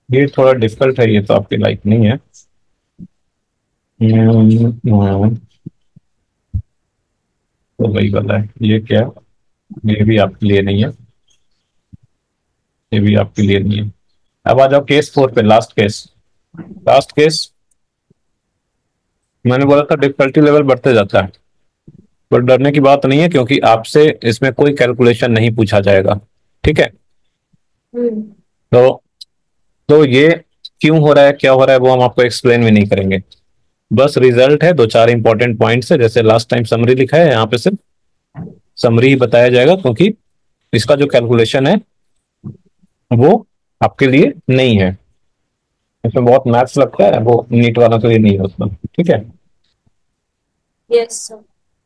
ये थोड़ा डिफिकल्ट है, ये तो आपकी लाइफ नहीं है। तो वही वाला है ये क्या, ये भी आपके लिए नहीं है, ये भी आपके लिए नहीं है। अब आ जाओ केस 4 पे, लास्ट केस। लास्ट केस, मैंने बोला था डिफिकल्टी लेवल बढ़ते जाता है, पर डरने की बात नहीं है क्योंकि आपसे इसमें कोई कैलकुलेशन नहीं पूछा जाएगा। ठीक है। हम्म। तो ये क्यों हो रहा है, क्या हो रहा है, वो हम आपको एक्सप्लेन भी नहीं करेंगे। बस रिजल्ट है, दो चार इंपॉर्टेंट पॉइंट्स है, जैसे लास्ट टाइम समरी लिखा है यहाँ पे सिर्फ समरी ही बताया जाएगा, क्योंकि इसका जो कैलकुलेशन है वो आपके लिए नहीं है। इसमें बहुत मैथ्स लगता है, वो नीट वालों के लिए नहीं होता। ठीक है। Yes sir.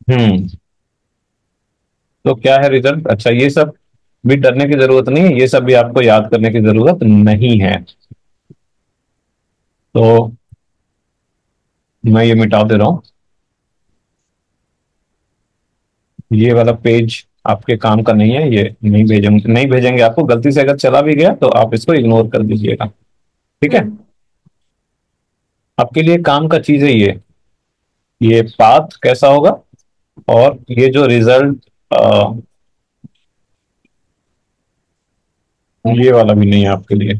हम्म। तो क्या है रिजल्ट, अच्छा ये सब भी डरने की जरूरत नहीं है, ये सब भी आपको याद करने की जरूरत नहीं है। तो मैं ये मिटा दे रहा हूँ, ये वाला पेज आपके काम का नहीं है, ये नहीं भेजेंगे आपको, गलती से अगर चला भी गया तो आप इसको इग्नोर कर दीजिएगा। ठीक है। हम्म। आपके लिए काम का चीज है ये पाथ कैसा होगा, और ये जो रिजल्ट, ये वाला भी नहीं है आपके लिए।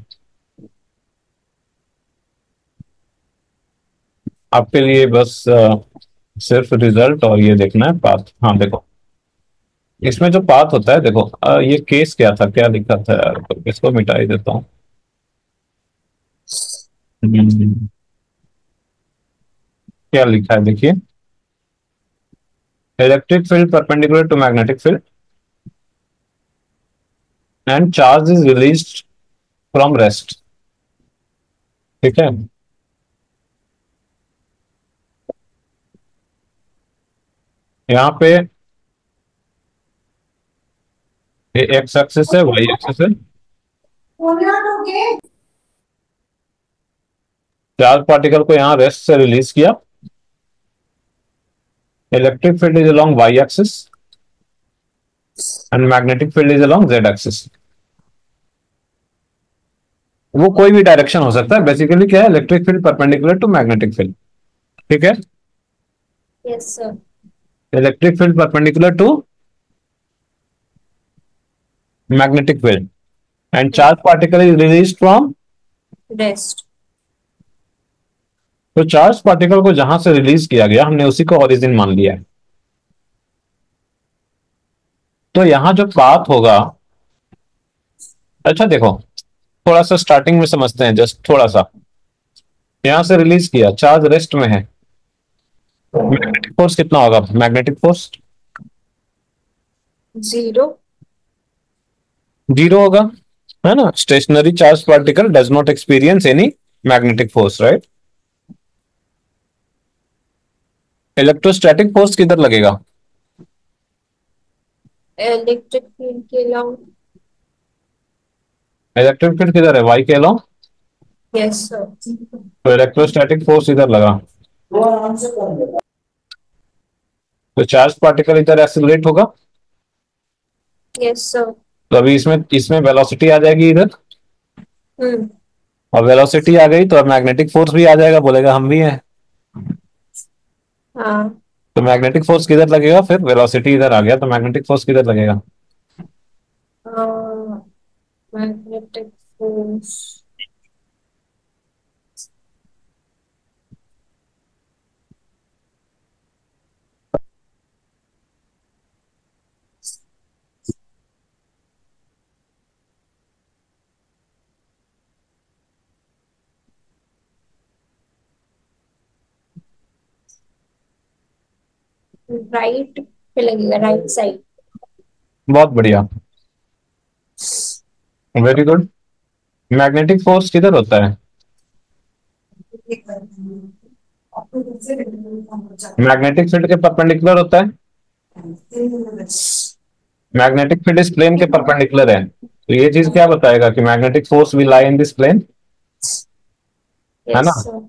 आपके लिए बस सिर्फ रिजल्ट और ये देखना है पाथ। हाँ देखो, इसमें जो पाथ होता है, देखो ये केस क्या था, क्या लिखा था यार, तो इसको मिटा ही देता हूँ। हम्म, क्या लिखा है देखिए, electric field perpendicular to magnetic field and charge is released from rest. ठीक है। यहाँ पे ये एक्स एक्सिस है, वाई एक्सिस है। चार्ज पार्टिकल को यहाँ रेस्ट से रिलीज किया, electric field is along Y axis and magnetic field is along Z axis. वो कोई भी डायरेक्शन हो सकता है, बेसिकली क्या है, electric field perpendicular to magnetic field. ठीक है। Yes sir. Electric field perpendicular to magnetic field and charge particle is release from. Rest. तो चार्ज पार्टिकल को जहां से रिलीज किया गया हमने उसी को ओरिजिन मान लिया है। तो यहां जो पाथ होगा, अच्छा देखो, थोड़ा सा स्टार्टिंग में समझते हैं, जस्ट थोड़ा सा। यहां से रिलीज किया, चार्ज रेस्ट में है, मैग्नेटिक फोर्स कितना होगा, मैग्नेटिक फोर्स जीरो। जीरो होगा, है ना। Stationary charge particle does not experience any magnetic force, right. Electrostatic force किधर लगेगा, इलेक्ट्रिक फील्ड के अलावा। इलेक्ट्रिक फील्ड किधर है, वाई के अलोंग। Yes sir. तो इलेक्ट्रोस्टैटिक फोर्स इधर लगा, तो चार्ज पार्टिकल इधर एक्सिलरेट होगा। Yes sir. तो अभी इसमें इसमें वेलोसिटी आ जाएगी इधर, हम्म। और वेलोसिटी आ गई तो अब मैग्नेटिक फोर्स भी आ जाएगा, बोलेगा हम भी हैं। हाँ। तो मैग्नेटिक फोर्स किधर लगेगा फिर, वेलोसिटी इधर आ गया तो मैग्नेटिक फोर्स किधर लगेगा? Magnetic force. राइट पे लगेगा, राइट साइड। बहुत बढ़िया, वेरी गुड। मैग्नेटिक फोर्स किधर होता है? मैग्नेटिक फील्ड के परपेंडिकुलर होता है। मैग्नेटिक फील्ड इस प्लेन के परपेंडिकुलर है, तो ये चीज क्या बताएगा कि magnetic force will lie in this plane, है यस ना? सर।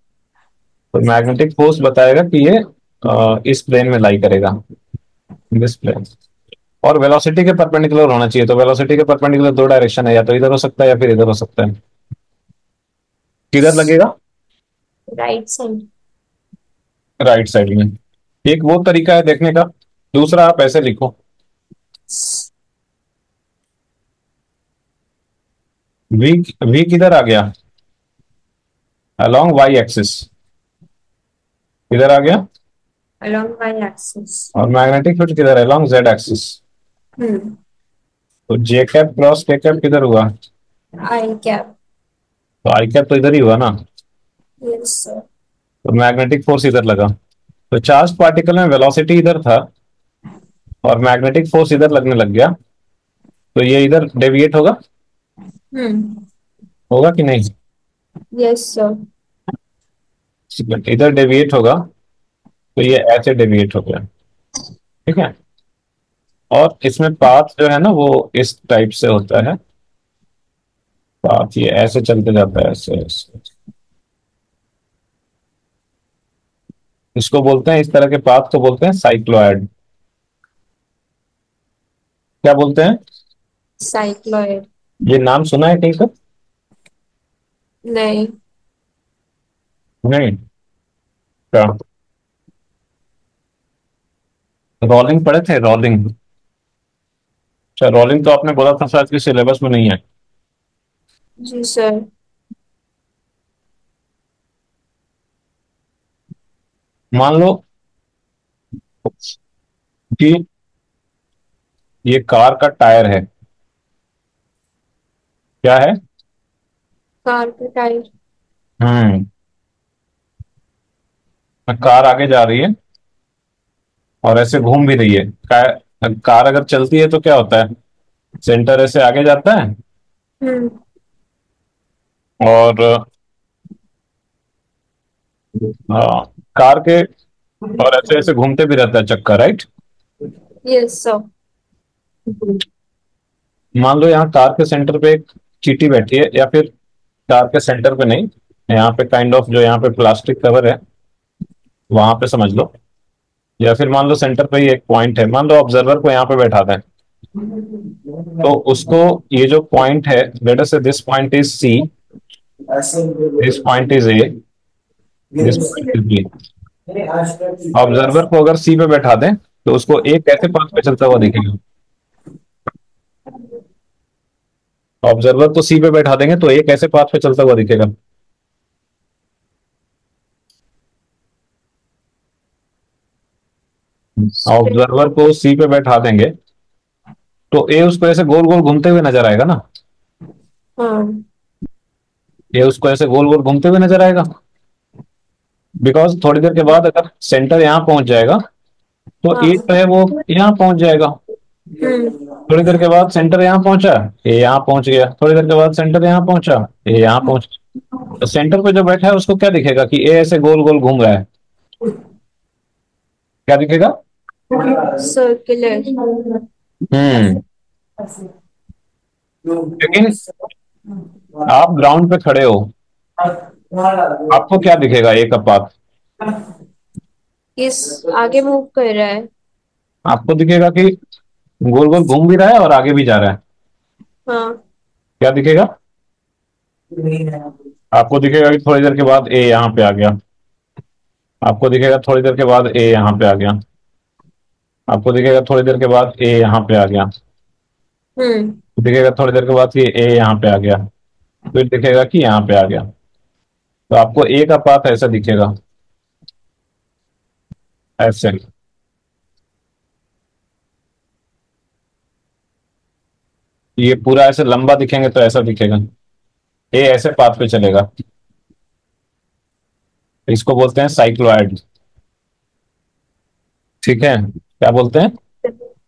तो मैग्नेटिक फोर्स बताएगा कि ये इस प्लेन में लाई करेगा, दिस प्लेन। और वेलोसिटी के परपेंडिकुलर होना चाहिए, तो वेलोसिटी के परपेंडिकुलर दो डायरेक्शन है, या तो इधर हो सकता है या फिर इधर हो सकता है। किधर लगेगा? Right side. राइट साइड में। एक वो तरीका है देखने का, दूसरा आप ऐसे लिखो, वी वी किधर आ गया? अलोंग वाई एक्सिस, किधर आ गया? Along Y axis. और मैग्नेटिक फील्ड किधर है? Along Z axis. हम्म। तो J cap cross K cap किधर हुआ? I cap. तो आई कैप तो इधर ही हुआ ना, यस सर। तो मैग्नेटिक फोर्स इधर लगा। तो चार्ज पार्टिकल में वेलोसिटी इधर था और मैग्नेटिक फोर्स इधर लगने लग गया, तो ये इधर डेविएट होगा, हम्म। होगा कि नहीं? Yes sir. इधर डेविएट होगा, तो ये ऐसे डेविएट हो गया, ठीक है। और इसमें पाथ जो है ना वो इस टाइप से होता है, पाथ ये ऐसे चलते जाता है, ऐसे ऐसे। इसको बोलते हैं, इस तरह के पाथ को बोलते हैं साइक्लोइड। क्या बोलते हैं? साइक्लॉइड। ये नाम सुना है कहीं पर? नहीं। नहीं? क्या? रोलिंग पढ़े थे, रोलिंग? अच्छा, रोलिंग तो आपने बोला था शायद कि सिलेबस में नहीं है। जी सर। मान लो कि ये कार का टायर है, क्या है? कार का टायर। हम्म। कार आगे जा रही है और ऐसे घूम भी रही है। कार अगर चलती है तो क्या होता है? सेंटर ऐसे आगे जाता है, हम्म। और हाँ, कार के, और ऐसे ऐसे घूमते भी रहता है चक्का, राइट? Yes sir. मान लो यहाँ कार के सेंटर पे एक चींटी बैठी है, या फिर कार के सेंटर पे नहीं, यहाँ पे काइंड ऑफ जो यहाँ पे प्लास्टिक कवर है वहां पे समझ लो, या फिर मान लो सेंटर पे ही एक पॉइंट है, मान लो ऑब्जर्वर को यहाँ पे बैठा दें, तो उसको ये जो पॉइंट है, let us say this point is C, this point is A, this point is B. Observer को अगर सी पे बैठा दें तो उसको एक ऐसे पाथ पे चलता हुआ दिखेगा। ऑब्जर्वर को सी पे बैठा देंगे तो एक ऐसे पाथ पे चलता हुआ दिखेगा। स्ट्रेट। ऑब्जर्वर को सी पे बैठा देंगे तो ए उसको ऐसे गोल गोल घूमते हुए नजर आएगा ना, हाँ। ए उसको ऐसे गोल गोल घूमते हुए नजर आएगा। बिकॉज थोड़ी देर के बाद अगर सेंटर यहाँ पहुंच जाएगा तो ए हाँ। जो है वो यहाँ पहुंच जाएगा। हम्म। थोड़ी देर के बाद सेंटर यहाँ पहुंचा, ए यहाँ पहुंच गया, थोड़ी देर के बाद सेंटर यहाँ पहुंचा, ए यहाँ पहुंच गया। तो सेंटर पे जो बैठा है उसको क्या दिखेगा कि ए ऐसे गोल गोल घूम रहा है, क्या दिखेगा? सर्कुलर। हम्म। लेकिन आप ग्राउंड पे खड़े हो, आपको क्या दिखेगा ए का पाथ? किस आगे मूव कर रहा है। आपको दिखेगा कि गोल गोल घूम भी रहा है और आगे भी जा रहा है। हाँ। क्या दिखेगा? आपको दिखेगा कि थोड़ी देर के बाद ए यहाँ पे आ गया। आपको दिखेगा थोड़ी देर के बाद ए यहाँ पे आ गया। आपको दिखेगा थोड़ी देर के बाद ए यहाँ पे आ गया। हम्म। दिखेगा थोड़ी देर के बाद कि ए यहाँ पे आ गया। फिर दिखेगा कि यहाँ पे आ गया। तो आपको ए का पाथ ऐसा दिखेगा, ऐसे। ये पूरा ऐसे लंबा दिखेंगे तो ऐसा दिखेगा। ए ऐसे पाथ पे चलेगा। इसको बोलते हैं साइक्लोइड। ठीक है, क्या बोलते हैं?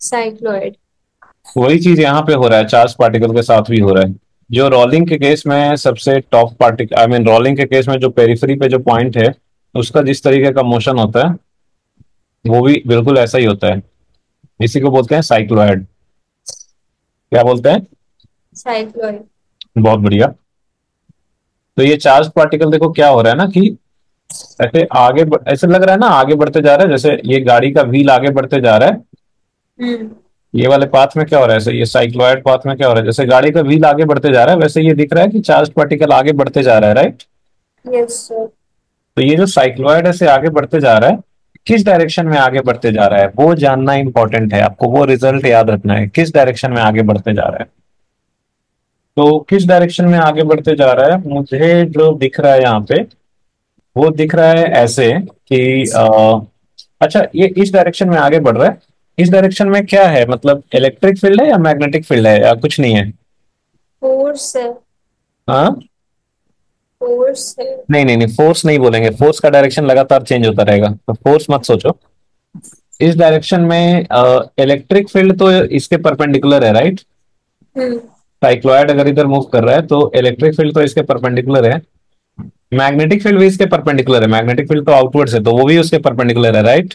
साइक्लॉइड। वही चीज यहाँ पे हो रहा है, चार्ज पार्टिकल के साथ भी हो रहा है। जो रोलिंग के केस में सबसे top particle, I mean rolling के केस में जो पेरिफेरी पे जो पॉइंट है, उसका जिस तरीके का मोशन होता है वो भी बिल्कुल ऐसा ही होता है। इसी को बोलते हैं साइक्लोइड। क्या बोलते हैं? साइक्लॉइड। बहुत बढ़िया। तो ये चार्ज पार्टिकल देखो क्या हो रहा है ना कि ऐसे ऐसे लग रहा है ना, आगे बढ़ते जा रहा है, जैसे ये गाड़ी का व्हील आगे बढ़ते जा रहा है। हम्म। ये वाले पाथ में क्या हो रहा है, ऐसे ये साइक्लॉइड पाथ में क्या हो रहा है, जैसे गाड़ी का व्हील आगे बढ़ते जा रहा है, वैसे ये दिख रहा है कि चार्ज पार्टिकल आगे बढ़ते जा रहा है, राइट? Yes sir. तो ये जो साइक्लॉइड ऐसे आगे बढ़ते जा रहा है, किस डायरेक्शन में आगे बढ़ते जा रहा है वो जानना इंपॉर्टेंट है। आपको वो रिजल्ट याद रखना है, किस डायरेक्शन में आगे बढ़ते जा रहा है। तो किस डायरेक्शन में आगे बढ़ते जा रहा है, मुझे जो दिख रहा है यहाँ पे, वो दिख रहा है ऐसे कि अच्छा, ये इस डायरेक्शन में आगे बढ़ रहा है। इस डायरेक्शन में क्या है, मतलब इलेक्ट्रिक फील्ड है या मैग्नेटिक फील्ड है या कुछ नहीं है? फोर्स है। हाँ, फोर्स है। नहीं नहीं नहीं, फोर्स नहीं बोलेंगे, फोर्स का डायरेक्शन लगातार चेंज होता रहेगा, तो फोर्स मत सोचो। इस डायरेक्शन में इलेक्ट्रिक फील्ड तो इसके परपेंडिकुलर है, राइट? हम्म। साइक्लॉइड अगर इधर मूव कर रहा है तो इलेक्ट्रिक फील्ड तो इसके परपेंडिकुलर है। मैग्नेटिक फील्ड भी इसके परपेंडिकुलर है, मैग्नेटिक फील्ड तो आउटवर्ड्स है तो वो भी उसके परपेंडिकुलर है, right?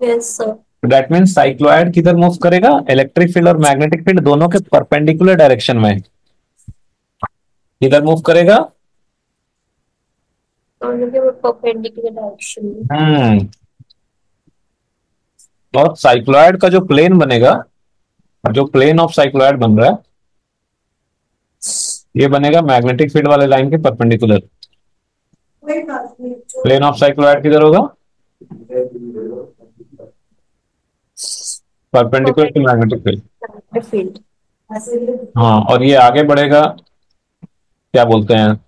Yes sir. That means cycloid किधर मूव करेगा, इलेक्ट्रिक फील्ड और मैग्नेटिक फील्ड दोनों के परपेंडिकुलर डायरेक्शन में किधर मूव करेगा? दोनों के परपेंडिकुलर डायरेक्शन में। हम्म। और साइक्लॉइड का जो प्लेन बनेगा, जो प्लेन ऑफ साइक्लॉइड बन रहा है, ये बनेगा मैग्नेटिक फील्ड वाले लाइन के परपेंडिकुलर। प्लेन ऑफ साइक्लॉइड किधर होगा? Perpendicular to magnetic field. Perpendicular field. हाँ, और ये आगे बढ़ेगा, क्या बोलते हैं,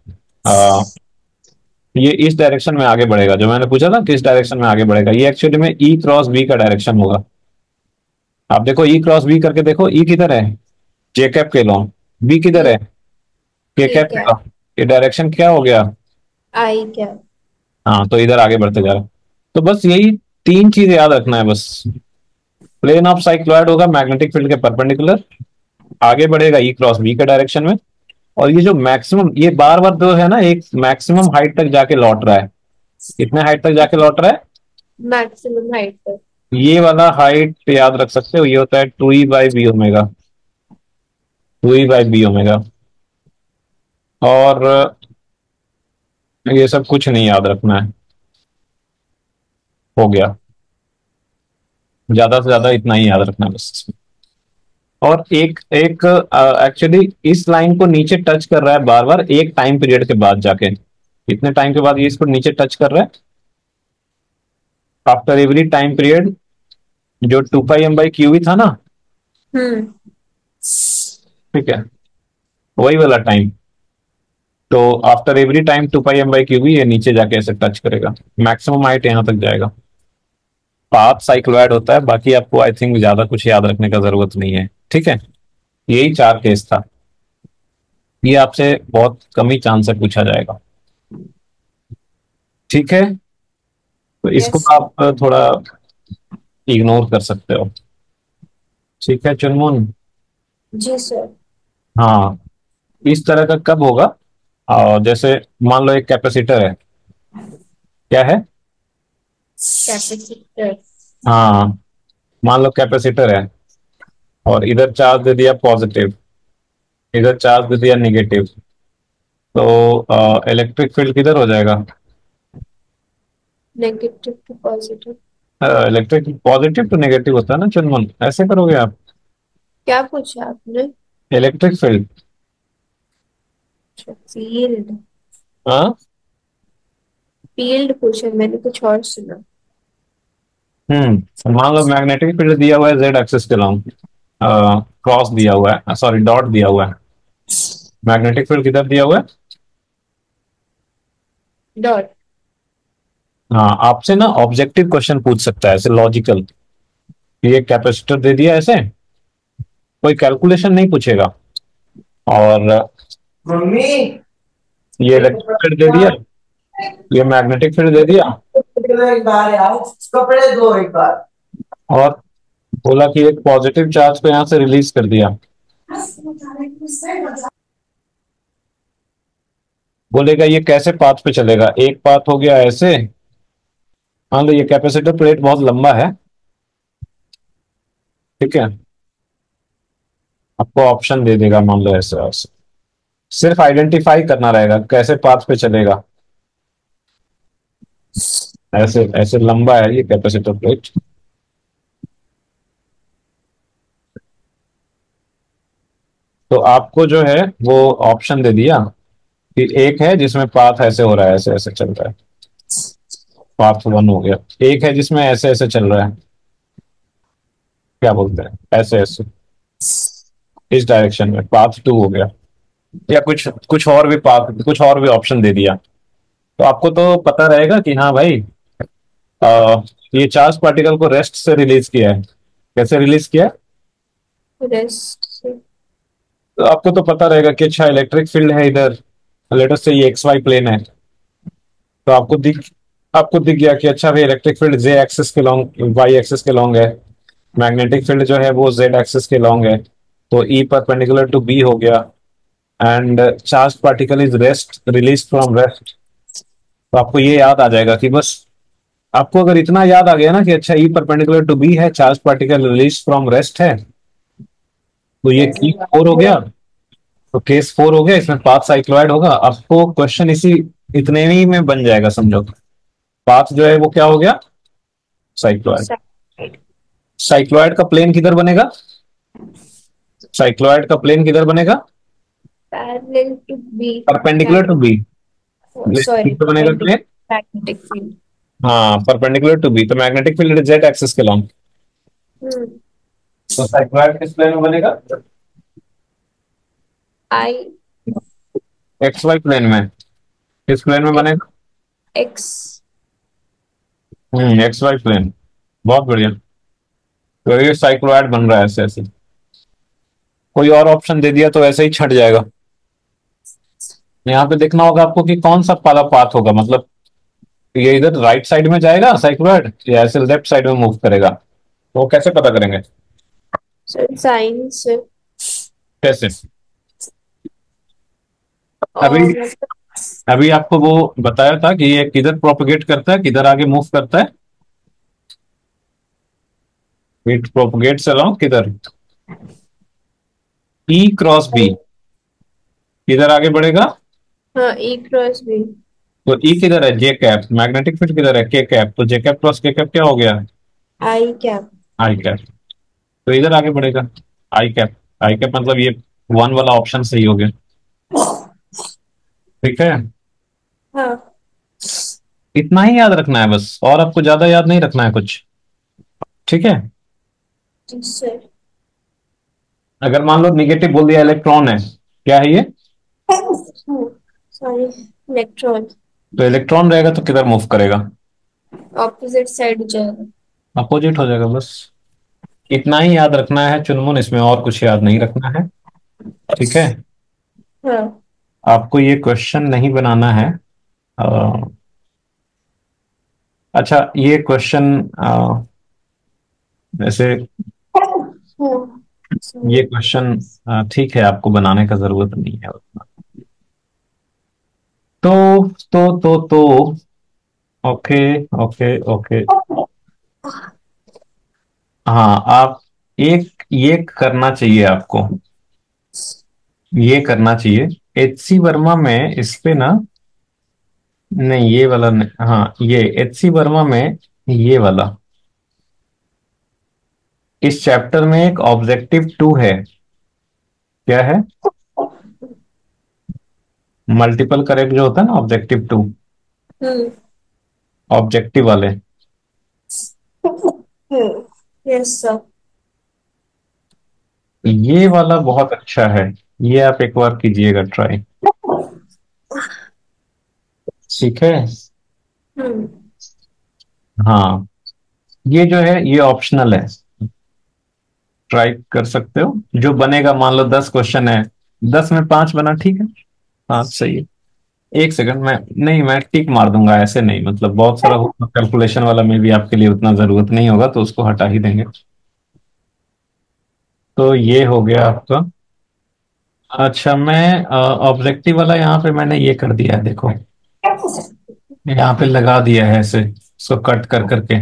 ये इस डायरेक्शन में आगे बढ़ेगा। जो मैंने पूछा था किस डायरेक्शन में आगे बढ़ेगा, ये एक्चुअली में ई क्रॉस बी का डायरेक्शन होगा। आप देखो ई क्रॉस बी करके देखो, ई किधर है, जे कैप के लॉ। बी किधर है, के कैप ठीक के है। लॉ। ये डायरेक्शन क्या हो गया? आई क्या? हाँ, तो इधर आगे बढ़ते जा रहा है। तो बस यही तीन चीज याद रखना है बस। प्लेन ऑफ साइक्लॉइड होगा मैग्नेटिक फील्ड के परपेंडिकुलर, आगे बढ़ेगा ई क्रॉस बी के डायरेक्शन में। और ये जो मैक्सिमम, ये बार बार जो है ना, एक मैक्सिमम हाइट तक जाके लौट रहा है। कितने हाइट तक जाके लौट रहा है? मैक्सिमम हाइट पर। ये वाला हाइट याद रख सकते हो, ये होता है 2e/b ओमेगा। 2e/b omega. और ये सब कुछ नहीं याद रखना है, हो गया। ज्यादा से ज्यादा इतना ही याद रखना है बस। और एक एक एक्चुअली इस लाइन को नीचे टच कर रहा है बार बार, एक टाइम पीरियड के बाद जाके। कितने टाइम के बाद ये इसको नीचे टच कर रहा है? After every time period. जो 2πm/qv था ना, हम्म। ठीक है, वही वाला टाइम। तो आफ्टर एवरी टाइम 2πm/qv ये नीचे जाके ऐसे टच करेगा। मैक्सिमम हाइट यहाँ तक जाएगा। पाथ साइक्लोइड होता है, बाकी आपको आई थिंक ज्यादा कुछ याद रखने का जरूरत नहीं है, ठीक है। यही चार केस था। ये आपसे बहुत कम ही चांस से पूछा जाएगा, ठीक है। तो इसको यस। आप थोड़ा इग्नोर कर सकते हो, ठीक है चुनमुन। जी सर। हाँ, इस तरह का कब होगा? जैसे मान लो एक कैपेसिटर है। क्या है? कैपेसिटर। हाँ, मान लो कैपेसिटर है और इधर चार्ज दे दिया पॉजिटिव, इधर चार्ज दे दिया निगेटिव। तो इलेक्ट्रिक फील्ड किधर हो जाएगा? Negative to positive. Electric positive to negative होता है ना चुनमुन, ऐसे करोगे आप? क्या पूछा आपने? Electric field. फील्ड। हाँ। फील्ड पूछा मैंने, कुछ और सुना। मान लो मैग्नेटिक फील्ड दिया हुआ है जेड एक्सिस के लॉन्ग, क्रॉस दिया हुआ है, सॉरी डॉट दिया हुआ है। मैग्नेटिक फील्ड किधर दिया हुआ है? डॉट। हाँ, आपसे ना ऑब्जेक्टिव क्वेश्चन पूछ सकता है ऐसे लॉजिकल। ये कैपेसिटर दे दिया ऐसे, कोई कैलकुलेशन नहीं पूछेगा। और मम्मी ये मेरे को इलेक्ट्रिक फील्ड दे दिया, ये मैग्नेटिक फील्ड दे दिया, एक बार यार कपड़े दो एक बार। और बोला कि एक पॉजिटिव चार्ज को यहां से रिलीज कर दिया। बोलेगा ये कैसे पाथ पे चलेगा, एक पाथ हो गया ऐसे। मान लो ये कैपेसिटर प्लेट बहुत लंबा है, ठीक है। आपको ऑप्शन दे देगा, मान लो ऐसे ऐसे, सिर्फ आइडेंटिफाई करना रहेगा कैसे पाथ पे चलेगा। ऐसे ऐसे लंबा है ये कैपेसिटर प्लेट। तो आपको जो है वो ऑप्शन दे दिया कि एक है जिसमें पाथ ऐसे हो रहा है, ऐसे ऐसे चल रहा है, पाथ वन हो गया। एक है जिसमें ऐसे ऐसे चल रहा है, क्या बोलते हैं, ऐसे ऐसे इस डायरेक्शन में, पाथ टू हो गया। या कुछ कुछ और भी पाथ, कुछ और भी ऑप्शन दे दिया। तो आपको तो पता रहेगा कि हाँ भाई, ये चार्ज पार्टिकल को रेस्ट से रिलीज किया है। कैसे रिलीज किया है? रेस्ट से। तो आपको तो पता रहेगा कि अच्छा इलेक्ट्रिक फील्ड है इधर, लेटर से ये एक्स वाई प्लेन है। तो आपको दिख गया कि अच्छा भाई इलेक्ट्रिक फील्ड जे एक्सिस के लॉन्ग, वाई एक्सिस के लॉन्ग है। मैग्नेटिक फील्ड जो है वो जेड एक्सिस के लॉन्ग है। तो ई परपेंडिकुलर टू बी हो गया, and charge particle is rest release from rest. तो आपको ये याद आ जाएगा कि बस, आपको अगर इतना याद आ गया ना कि अच्छा ई परपेंडिकुलर टू बी है, charge particle release from rest है, तो ये कैसे केस बात फोर हो गया। हुआ? तो केस फोर हो गया, इसमें पाथ साइक्लॉयड होगा। आपको क्वेश्चन इसी इतने ही में बन जाएगा, समझो। पाथ जो है वो क्या हो गया? साइक्लॉयड। साइड। साइक्लॉयड का प्लेन किधर बनेगा? साइक्लॉयड का प्लेन किधर बनेगा? Parallel to B. Perpendicular to B. Sorry, किधर बनेगा मैग्नेटिक, प्लेन? Magnetic field. हाँ, परपेंडिकुलर टू बी, तो मैग्नेटिक फील्ड जेड एक्सिस के लॉन्ग। हम्म। तो साइक्लॉयड किस प्लेन में बनेगा? आई। एक्स वाई प्लेन में। किस प्लेन में बनेगा? एक्स। X Y plane. बहुत बढ़िया। तो ये साइक्लॉयड बन रहा है ऐसे ऐसे। कोई और ऑप्शन दे दिया तो ऐसे ही छट जाएगा। यहाँ पे देखना होगा आपको कि कौन सा वाला पाथ होगा, मतलब ये इधर राइट साइड में जाएगा साइक्लॉयड, या ऐसे लेफ्ट साइड में मूव करेगा। तो वो कैसे पता करेंगे? Sir science. कैसे? अभी और मतलब अभी आपको वो बताया था कि ये किधर प्रोपगेट करता है, किधर आगे मूव करता है। इट प्रोपगेट्स अलोंग किधर? ई क्रॉस बी। किधर आगे बढ़ेगा? हाँ, ई क्रॉस बी। तो ई किधर है? जे कैप। मैग्नेटिक फील्ड किधर है? के कैप। तो J cap cross K cap क्या हो गया? आई कैप। आई कैप। तो इधर आगे बढ़ेगा, आई कैप। आई कैप मतलब ये वन वाला ऑप्शन सही हो गया। ठीक है। हाँ इतना ही याद रखना है बस, और आपको ज्यादा याद नहीं रखना है कुछ। ठीक है। जी सर। अगर मान लो निगेटिव बोल दिया, इलेक्ट्रॉन है, क्या है ये? Sorry, electron. तो इलेक्ट्रॉन रहेगा तो किधर मूव करेगा? ऑपोजिट साइड हो जाएगा। अपोजिट हो जाएगा बस। इतना ही याद रखना है चुनमुन, इसमें और कुछ याद नहीं रखना है। ठीक है। हाँ। आपको ये क्वेश्चन नहीं बनाना है। अ, अच्छा ये क्वेश्चन वैसे, ये सॉरी। क्वेश्चन ठीक है, आपको बनाने का जरूरत नहीं है उतना। तो तो ओके ओके ओके। हाँ, आप एक ये करना चाहिए आपको, ये करना चाहिए। एच सी वर्मा में इस पे ना, नहीं ये वाला नहीं, हाँ ये एच सी वर्मा में ये वाला, इस चैप्टर में एक ऑब्जेक्टिव टू है। क्या है? मल्टीपल करेक्ट जो होता है ना, ऑब्जेक्टिव टू, हम्म। ऑब्जेक्टिव वाले। Yes sir. ये वाला बहुत अच्छा है, ये आप एक बार कीजिएगा ट्राई। ठीक है। हम्म। हाँ, ये जो है ये ऑप्शनल है, ट्राई कर सकते हो। जो बनेगा, मान लो 10 क्वेश्चन है, 10 में 5 बना, ठीक है। हाँ सही है। एक सेकंड, मैं नहीं, मैं टिक मार दूंगा, ऐसे नहीं, मतलब बहुत सारा होगा कैलकुलेशन वाला में भी आपके लिए उतना जरूरत नहीं होगा, तो उसको हटा ही देंगे। तो ये हो गया आपका। अच्छा, मैं ऑब्जेक्टिव वाला यहाँ पे मैंने ये कर दिया है, देखो यहाँ पे लगा दिया है ऐसे, इसको कट कर करके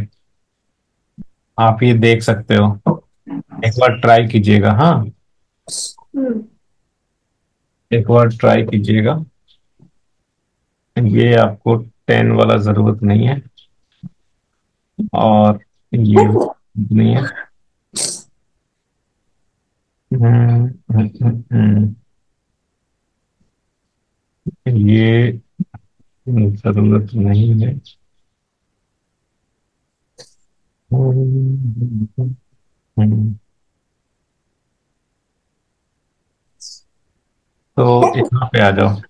आप ये देख सकते हो। एक बार ट्राई कीजिएगा, हाँ, हम्म। एक बार ट्राई कीजिएगा। ये आपको 10 वाला जरूरत नहीं है, और ये नहीं है। ये जरूरत नहीं है। तो यहाँ पे आ जाओ।